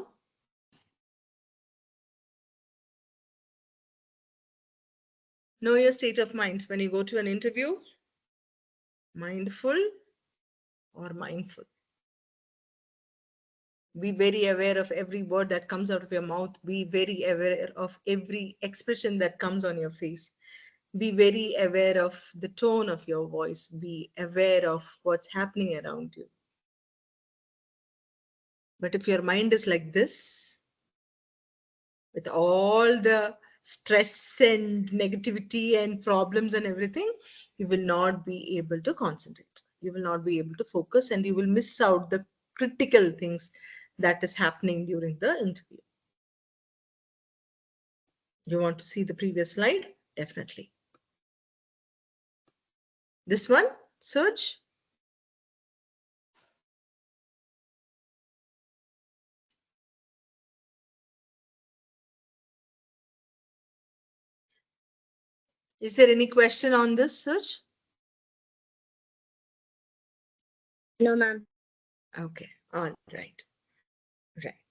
Know your state of mind when you go to an interview. Mindful or mindful. Be very aware of every word that comes out of your mouth. Be very aware of every expression that comes on your face. Be very aware of the tone of your voice. Be aware of what's happening around you. But if your mind is like this, with all the stress and negativity and problems and everything, you will not be able to concentrate. You will not be able to focus, and you will miss out the critical things that is happening during the interview. You want to see the previous slide? Definitely. This one, search. Is there any question on this search? No, ma'am. Okay, all right. Right.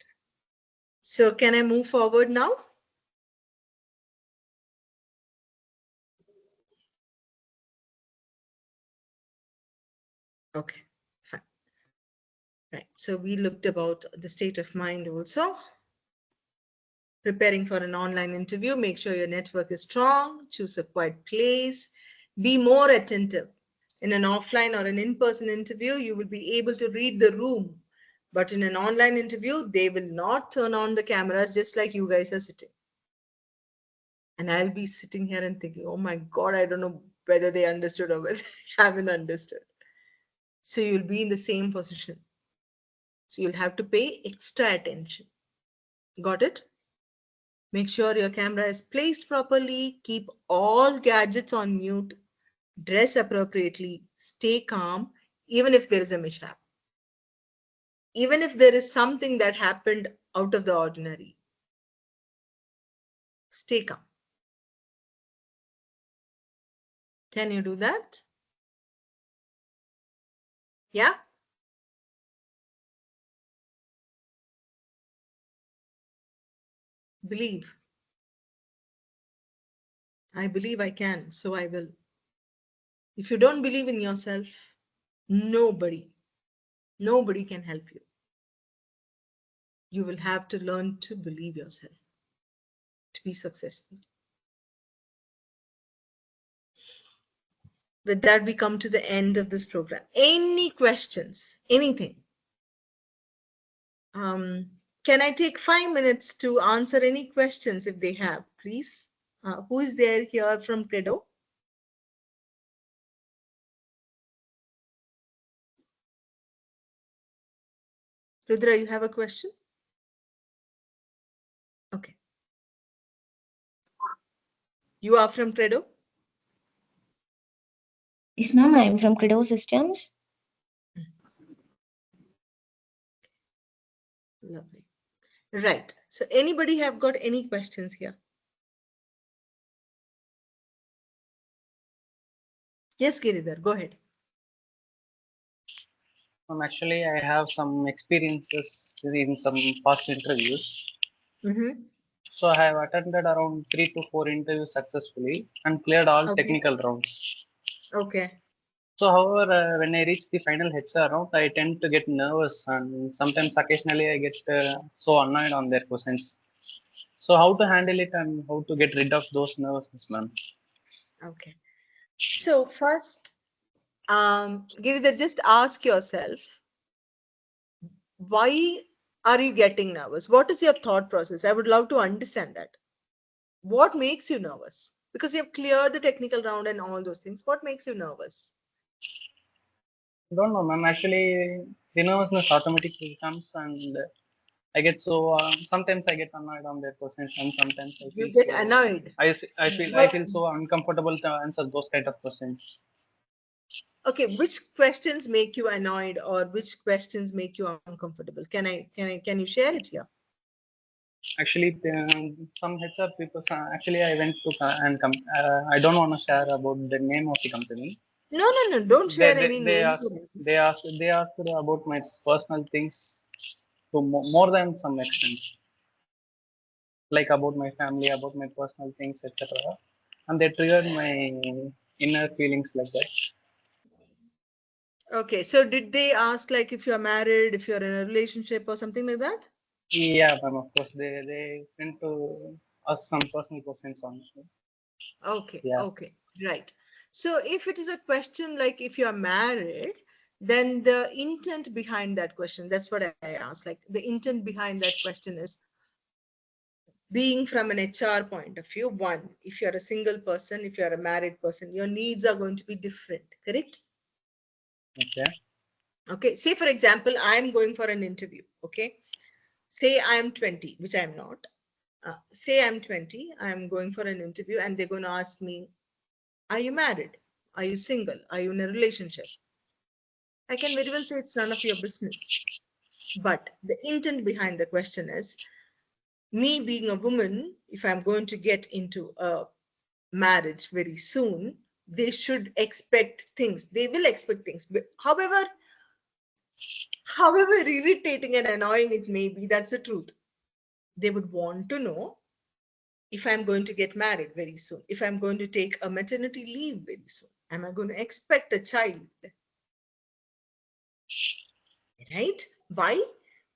So can I move forward now? Okay, fine. Right. So we looked about the state of mind also. Preparing for an online interview, make sure your network is strong, choose a quiet place, be more attentive. In an offline or an in-person interview, you will be able to read the room. But in an online interview, they will not turn on the cameras just like you guys are sitting. And I'll be sitting here and thinking, oh my God, I don't know whether they understood or whether they haven't understood. So you'll be in the same position. So you'll have to pay extra attention. Got it? Make sure your camera is placed properly. Keep all gadgets on mute. Dress appropriately. Stay calm, even if there is a mishap. Even if there is something that happened out of the ordinary. Stay calm. Can you do that? Yeah? Believe. I believe I can, so I will. If you don't believe in yourself, nobody can help you. You will have to learn to believe yourself to be successful. With that, we come to the end of this program. Any questions? Anything? Can I take 5 minutes to answer any questions if they have, please? Who is there here from Credo? Rudra, you have a question? Okay. You are from Credo? Yes, ma'am. I am from Credo Systemz. Lovely. Right. So anybody have got any questions here? Yes, Giridhar, go ahead. Actually, I have some experiences in some past interviews. So I have attended around 3 to 4 interviews successfully and cleared all Okay. technical rounds. Okay. So, however, when I reach the final HR round, I tend to get nervous, and sometimes, occasionally, I get so annoyed on their questions. So, how to handle it and how to get rid of those nervousness, ma'am? Okay. So first, Giridhar, just ask yourself, why are you getting nervous? What is your thought process? I would love to understand that. What makes you nervous? Because you have cleared the technical round and all those things. What makes you nervous? I don't know, ma'am. Actually, the nervousness automatically comes, and I get so sometimes I get annoyed on their questions, and sometimes I You feel get so annoyed. I feel so uncomfortable to answer those kind of questions. Okay, which questions make you annoyed or which questions make you uncomfortable? Can you share it here? Actually, some HR people. Actually, I went to I don't want to share about the name of the company. No. Don't share any They names asked or anything. they asked about my personal things to more than some extent, like about my family, about my personal things, etc. And they triggered my inner feelings like that. Okay, so did they ask like if you're married, if you're in a relationship or something like that? Yeah, ma'am, of course, they tend to ask some personal questions on it. Okay, Yeah. okay, right. So if it is a question like if you are married, then the intent behind that question, that's what I asked. Like the intent behind that question is being from an HR point of view. One, if you're a single person, if you're a married person, your needs are going to be different, correct? Okay. Okay, say for example, I'm going for an interview, okay? Say I'm 20, which I'm not. Say I'm 20, I'm going for an interview and they're going to ask me, are you married? Are you single? Are you in a relationship? I can very well say it's none of your business. But the intent behind the question is, me being a woman, if I'm going to get into a marriage very soon, they should expect things. They will expect things. But however irritating and annoying it may be, that's the truth. They would want to know if I'm going to get married very soon, if I'm going to take a maternity leave very soon, am I going to expect a child? Right? Why?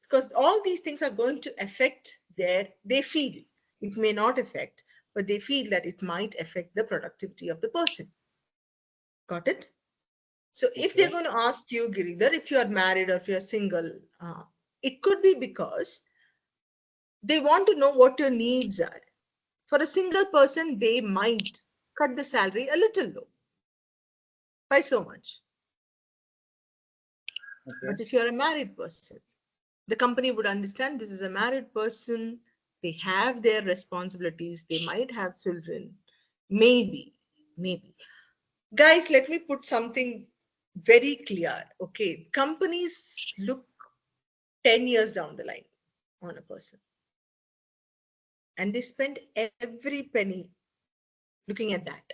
Because all these things are going to affect they feel. It may not affect, but they feel that it might affect the productivity of the person. Got it? So if they're going to ask you, Giridhar, if you are married or if you're single, it could be because they want to know what your needs are. For a single person, they might cut the salary a little low by so much. Okay. But if you're a married person, the company would understand this is a married person. They have their responsibilities. They might have children. Maybe. Guys, let me put something very clear. Okay. Companies look 10 years down the line on a person. And they spend every penny looking at that.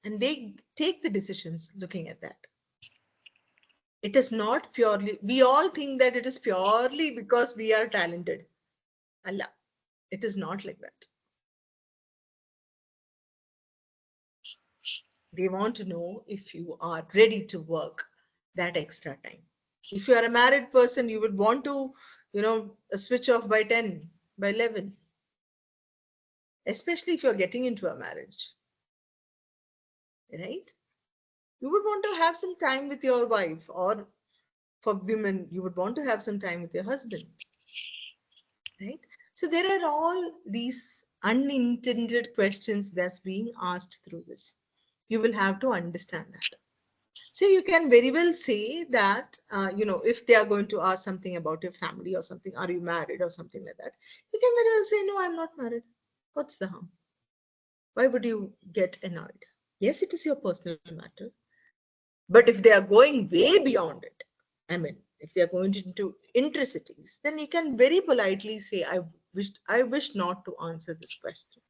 And they take the decisions looking at that. It is not purely, we all think that it is purely because we are talented. Allah, it is not like that. They want to know if you are ready to work that extra time. If you are a married person, you would want to, switch off by 10, by 11, especially if you're getting into a marriage, right? You would want to have some time with your wife, or for women, you would want to have some time with your husband, right? So there are all these unintended questions that's being asked through this. You will have to understand that. So you can very well say that, if they are going to ask something about your family or something, are you married or something like that, you can very well say, no, I'm not married. What's the harm? Why would you get annoyed? Yes, it is your personal matter. But if they are going way beyond it, I mean, if they are going into intricacies, then you can very politely say, I wish not to answer this question.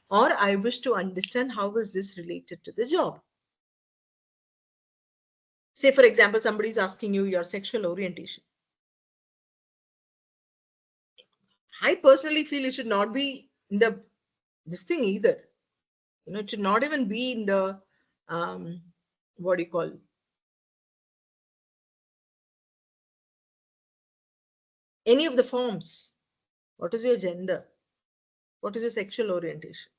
Or I wish to understand how is this related to the job. Say, for example, somebody is asking you your sexual orientation. I personally feel it should not be in this thing either. It should not even be in the what do you call? Any of the forms. What is your gender? What is your sexual orientation?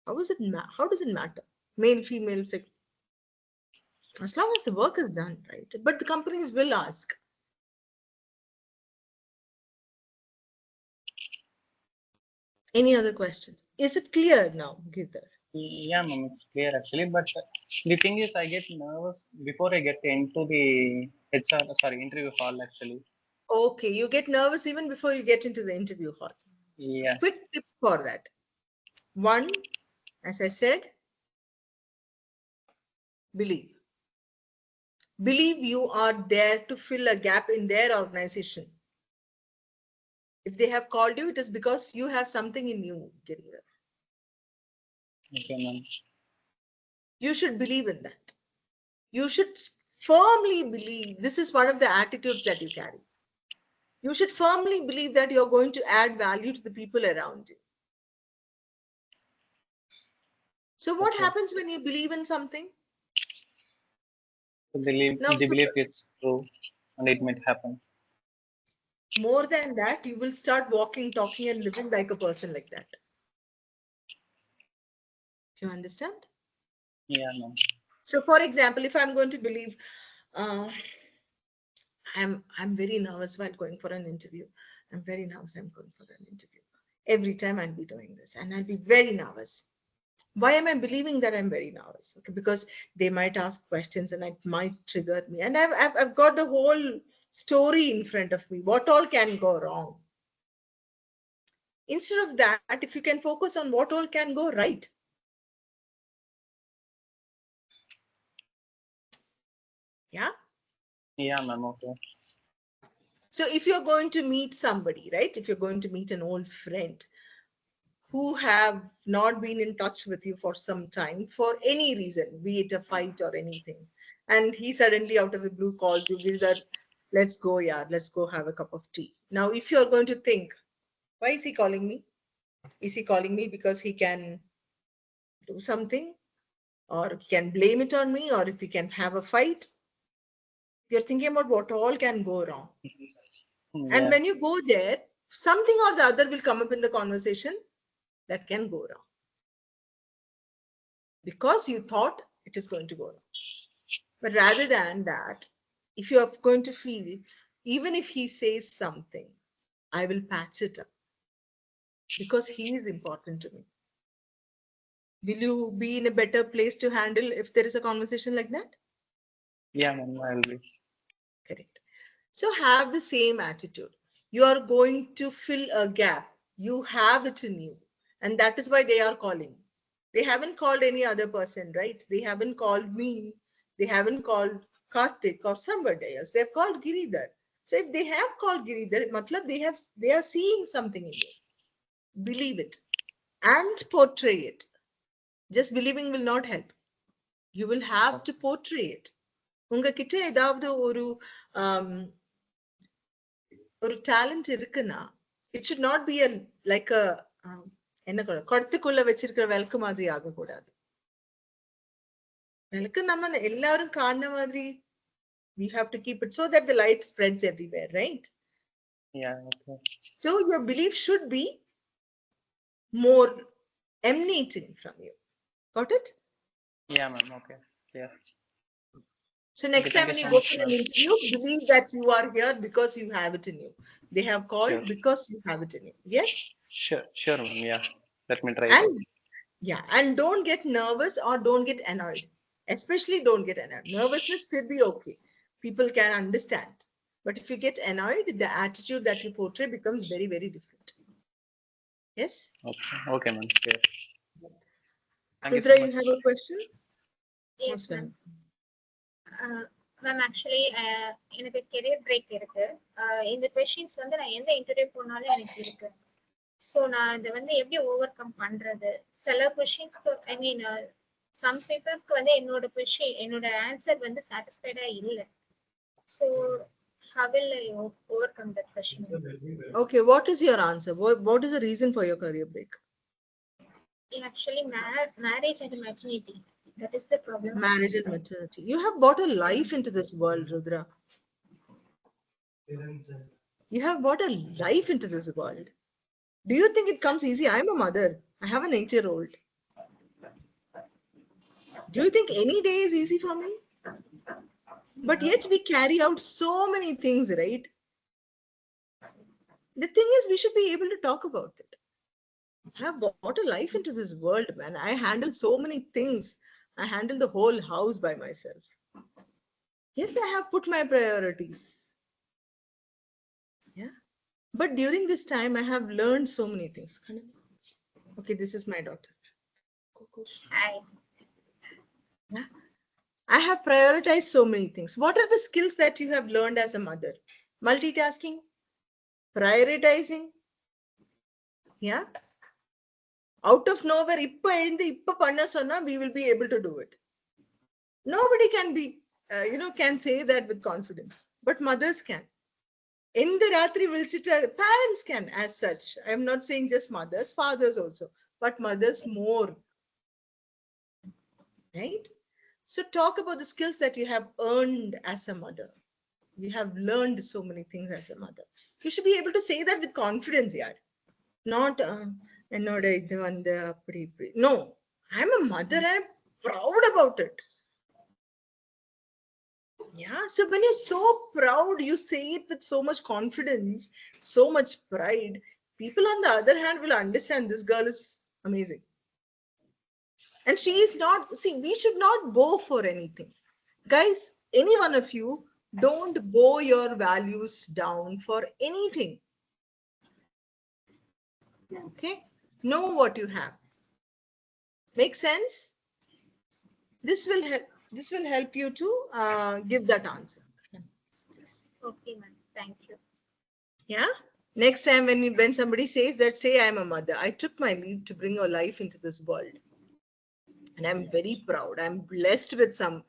How does it matter? Male, female, sex. As long as the work is done, right? But the companies will ask. Any other questions? Is it clear now, Girdhar? Yeah, ma'am, it's clear actually. But the thing is, I get nervous before I get into the interview hall actually. Okay, you get nervous even before you get into the interview hall. Yeah. Quick tips for that. One, as I said, believe. Believe you are there to fill a gap in their organization. If they have called you, it is because you have something in you, Girdhar. Okay, ma'am. You should believe in that. You should firmly believe. This is one of the attitudes that you carry. You should firmly believe that you're going to add value to the people around you. So what happens when you believe in something? The belief is true and it might happen. More than that, you will start walking, talking, and living like a person like that. Do you understand? Yeah, ma'am. So for example, if I'm going to believe, I'm very nervous while going for an interview. I'm very nervous. I'm going for an interview. Every time I'll be doing this and I'll be very nervous. Why am I believing that I'm very nervous? Okay, because they might ask questions and it might trigger me. And I've got the whole story in front of me. What all can go wrong? Instead of that, if you can focus on what all can go right. Yeah? Yeah, ma'am. Okay. So if you're going to meet somebody, right? If you're going to meet an old friend who have not been in touch with you for some time, for any reason, be it a fight or anything, and he suddenly out of the blue calls you, Girdhar, let's go, yeah, let's go have a cup of tea. Now, if you're going to think, why is he calling me? Is he calling me because he can do something, or he can blame it on me, or if we can have a fight? You're thinking about what all can go wrong. Yeah. And when you go there, something or the other will come up in the conversation that can go wrong. Because you thought it is going to go wrong. But rather than that, if you are going to feel, even if he says something, I will patch it up because he is important to me. Will you be in a better place to handle if there is a conversation like that? Yeah, ma'am, I will be. Correct. So have the same attitude. You are going to fill a gap. You have it in you. And that is why they are calling. They haven't called any other person, right? They haven't called me. They haven't called Karthik or somebody else. They've called Giridhar. So if they have called Giridhar, matlab they are seeing something in you. Believe it and portray it. Just believing will not help. You will have to portray it. உங்ககிட்ட ஏதாவது ஒரு talent இருக்குன்னா, it should not be like a என்ன குடத்துக்குள்ள வச்சிருக்கிற விளக்கு மாதிரி ஆகக்கூடாது. விளக்கு நம்ம எல்லாரும் காண மாதிரி, we have to keep it so that the light spreads everywhere, right? Yeah, okay. So your belief should be more emanating from you. Got it? Yeah, ma'am. Okay. Yeah. So next time when you go for an interview, believe that you are here because you have it in you. They have called because you have it in you. Yes? Sure, ma'am. Yeah. Let me try. And yeah, and don't get nervous or don't get annoyed. Especially don't get annoyed. Nervousness could be okay. People can understand. But if you get annoyed, the attitude that you portray becomes very, very different. Yes? Okay, ma'am. Yeah. Rudra, you have a question? Yes, ma'am. Ma'am, actually, எனக்கு career break இருக்கு. இந்த questions வந்து நான் எந்த interview போனாலும் எனக்கு இருக்கு. So நான் இதை வந்து எப்படி overcome பண்றது? சில questionsக்கு, I mean, some peopleesக்கு வந்து என்னோட answer வந்து satisfied இல்ல. So how will I overcome that question? Okay, what is your answer? What is the reason for your career break? Actually, marriage and maternity. That is the problem. Marriage and maternity. You have brought a life into this world, Rudra. You have brought a life into this world. Do you think it comes easy? I'm a mother. I have an 8-year-old. Do you think any day is easy for me? But yet we carry out so many things, right? The thing is, we should be able to talk about it. I have brought a life into this world, man. I handle so many things. I handle the whole house by myself. Yes, I have put my priorities. Yeah. But during this time, I have learned so many things. Okay, this is my daughter. Hi. Yeah. I have prioritized so many things. What are the skills that you have learned as a mother? Multitasking, prioritizing. Yeah. Out of nowhere, we will be able to do it. Nobody can be, can say that with confidence, but mothers can. In the Ratri Vilchita, parents can as such. I'm not saying just mothers, fathers also, but mothers more. Right? So talk about the skills that you have earned as a mother. You have learned so many things as a mother. You should be able to say that with confidence, yeah. Not, no, I'm a mother and I'm proud about it. Yeah, so when you're so proud, you say it with so much confidence, so much pride. People on the other hand will understand this girl is amazing. And she is not, see, we should not bow for anything. Guys, any one of you, don't bow your values down for anything. Okay? Know what you have. Make sense? This will help you to give that answer. Okay, ma'am. Thank you. Yeah. Next time when somebody says that, say I'm a mother. I took my leave to bring a life into this world. And I'm very proud. I'm blessed with some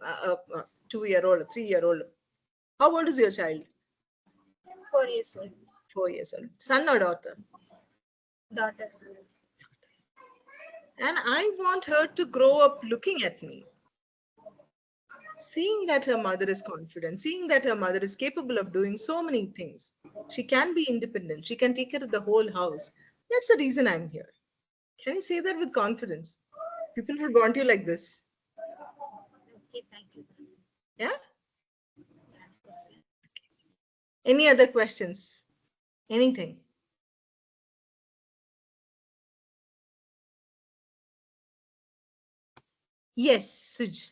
2-year-old, 3-year-old. How old is your child? 4 years old. 4 years old. Son or daughter? Daughter. And I want her to grow up looking at me. Seeing that her mother is confident, seeing that her mother is capable of doing so many things. She can be independent. She can take care of the whole house. That's the reason I'm here. Can you say that with confidence? People would want you like this. Okay, thank you. Yeah? Any other questions? Anything? Yes, Suj.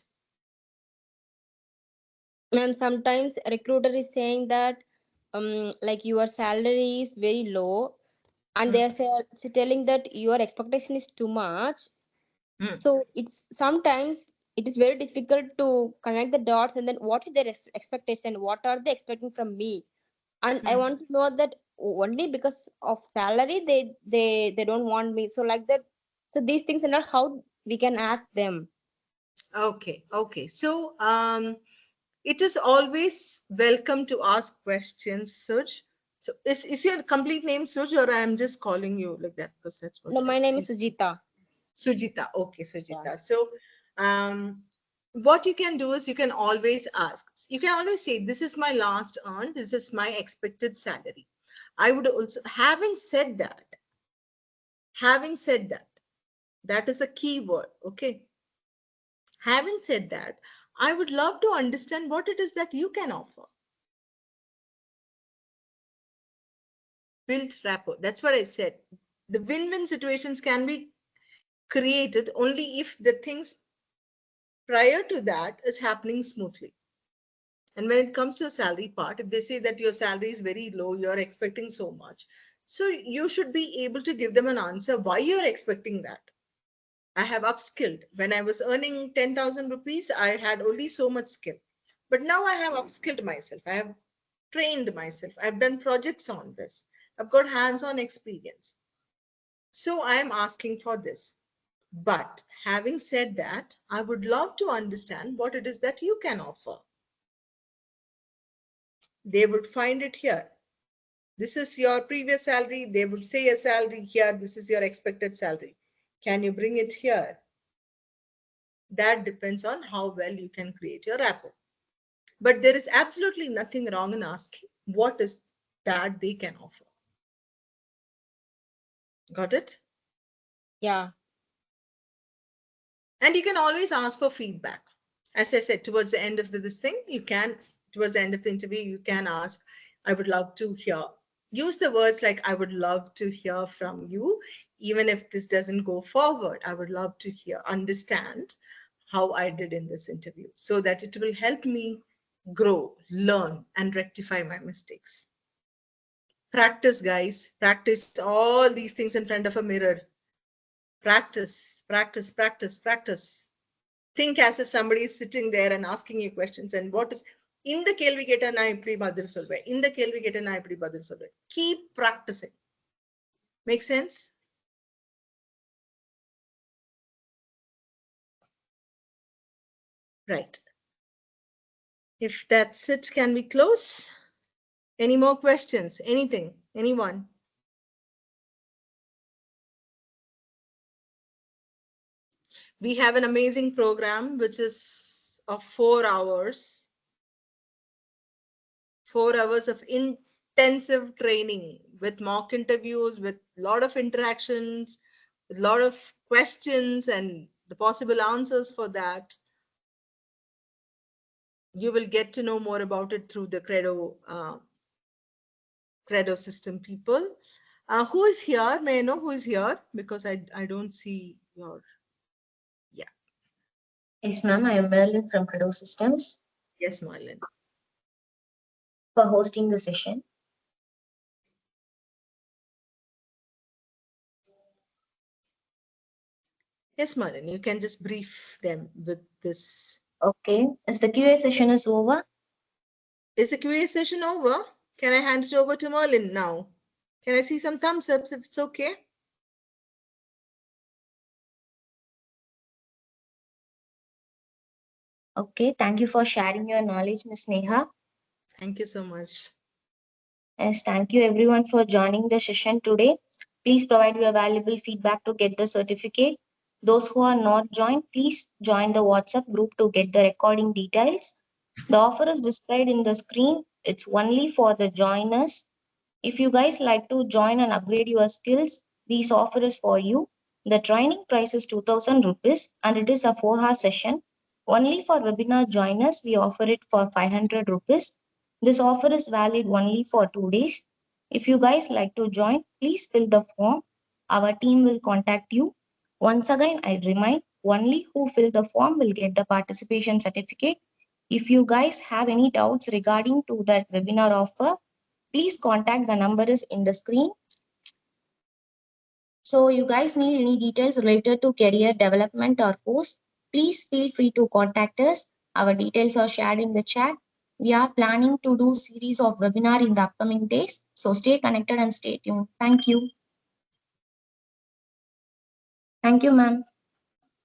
And sometimes a recruiter is saying that like your salary is very low and they're telling that your expectation is too much. So it's sometimes it is very difficult to connect the dots and then what is their expectation, what are they expecting from me, and I want to know that only because of salary they don't want me, so like that. So these things are not how we can ask them. Okay. So it is always welcome to ask questions, Suj. So is your complete name Suj, or I am just calling you like that because that's what No, I my name see. is Sujita. Sujita. Okay, Sujita. Yeah. So what you can do is you can always ask. You can always say, this is my last earned, this is my expected salary. I would also, having said that, that is a key word. Okay. Having said that, I would love to understand what it is that you can offer. Build rapport. That's what I said. The win-win situations can be created only if the things prior to that is happening smoothly. And when it comes to the salary part, if they say that your salary is very low, you're expecting so much. So you should be able to give them an answer why you're expecting that. I have upskilled. When I was earning 10,000 rupees, I had only so much skill. But now I have upskilled myself. I have trained myself. I've done projects on this. I've got hands-on experience. So I'm asking for this. But having said that, I would love to understand what it is that you can offer. They would find it here. This is your previous salary. They would say a salary here. This is your expected salary. Can you bring it here? That depends on how well you can create your rapport. But there is absolutely nothing wrong in asking what is that they can offer. Got it? Yeah. And you can always ask for feedback. As I said, towards the end of this thing, towards the end of the interview, you can ask, I would love to hear. Use the words like, I would love to hear from you. Even if this doesn't go forward, I would love to understand how I did in this interview, so that it will help me grow, learn, and rectify my mistakes. Practice, guys. Practice all these things in front of a mirror. Practice, practice, practice, practice. Think as if somebody is sitting there and asking you questions, and what is in the kelvi keta na ipdi badil solven, in the kelvi keta na ipdi badil solven. Keep practicing. Make sense? Right. If that's it, can we close? Any more questions? Anything? Anyone? We have an amazing program which is of 4 hours. 4 hours of intensive training with mock interviews, with a lot of interactions, a lot of questions and the possible answers for that. You will get to know more about it through the Credo system people. Who is here? May I know who is here? Because I don't see your, yeah. Yes, ma'am. I am Merlin from Credo Systemz. Yes, Marlon. For hosting the session. Yes, Marlon, you can just brief them with this. Okay. As the QA session is over. Is the QA session over? Can I hand it over to Merlin now? Can I see some thumbs ups if it's okay? Okay. Thank you for sharing your knowledge, Ms. Neha. Thank you so much. Yes, thank you everyone for joining the session today. Please provide your valuable feedback to get the certificate. Those who are not joined, please join the WhatsApp group to get the recording details. The offer is displayed in the screen. It's only for the joiners. If you guys like to join and upgrade your skills, this offer is for you. The training price is 2000 rupees and it is a 4-hour session. Only for webinar joiners, we offer it for 500 rupees. This offer is valid only for 2 days. If you guys like to join, please fill the form. Our team will contact you. Once again, I remind, only who fill the form will get the participation certificate. If you guys have any doubts regarding to that webinar offer, please contact the number is in the screen. So you guys need any details related to career development or course, please feel free to contact us. Our details are shared in the chat. We are planning to do series of webinar in the upcoming days. So stay connected and stay tuned. Thank you. Thank you, ma'am.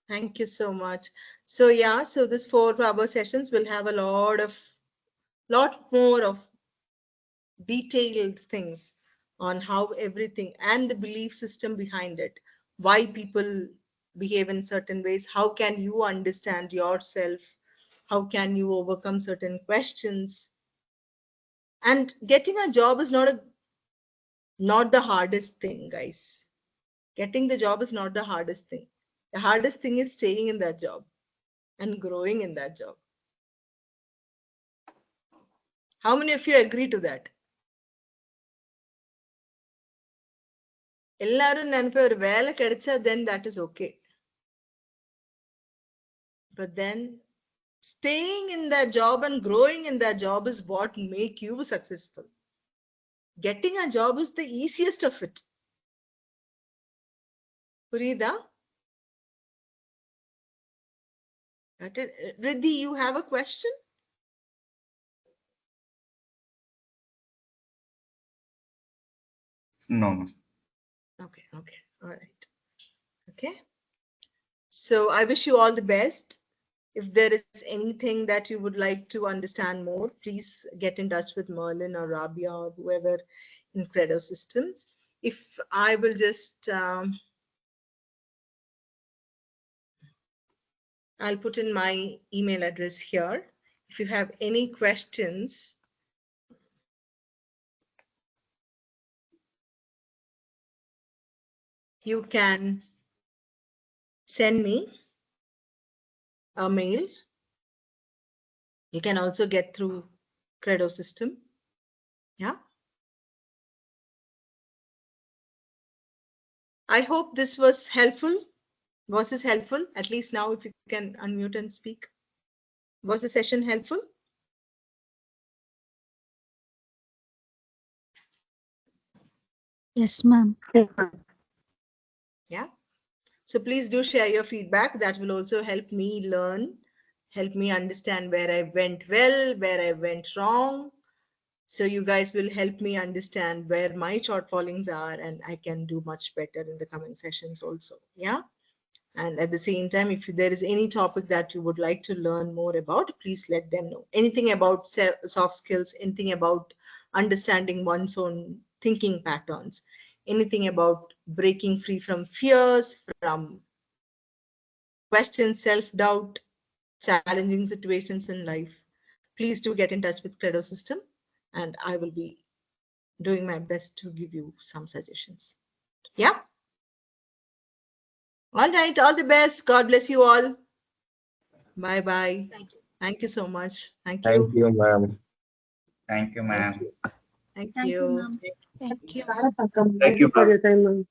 Thank you so much. So yeah, so this 4-hour sessions will have a lot more of detailed things on how everything and the belief system behind it, why people behave in certain ways, how can you understand yourself, how can you overcome certain questions. And getting a job is not the hardest thing, guys. Getting the job is not the hardest thing. The hardest thing is staying in that job and growing in that job. How many of you agree to that? எல்லாரும் நினைப்ப ஒரு வேலை கிடைச்சா then that is okay. But then staying in that job and growing in that job is what make you successful. Getting a job is the easiest of it. புரியுதா? Riddhi, you have a question? No. Okay, all right. Okay. So I wish you all the best. If there is anything that you would like to understand more, please get in touch with Merlin or Rabia or whoever in Credo Systemz. If I will just I'll put in my email address here. If you have any questions, you can send me a mail. You can also get through Credo System. Yeah. I hope this was helpful. Was this helpful? At least now, if you can unmute and speak. Was the session helpful? Yes, ma'am. Yeah. So please do share your feedback. That will also help me learn, help me understand where I went well, where I went wrong. So you guys will help me understand where my shortfallings are, and I can do much better in the coming sessions also. Yeah. And at the same time, if there is any topic that you would like to learn more about, please let them know. Anything about soft skills, anything about understanding one's own thinking patterns, anything about breaking free from fears, from questions, self-doubt, challenging situations in life, please do get in touch with Credo System, and I will be doing my best to give you some suggestions. Yeah. All right. All the best. God bless you all. Bye-bye. Thank you. Thank you so much. Thank Thank you. you, ma'am. Thank you, ma'am. Thank Thank you, you. ma'am. Thank you. Welcome. Thank you, for ma'am. your time, ma'am.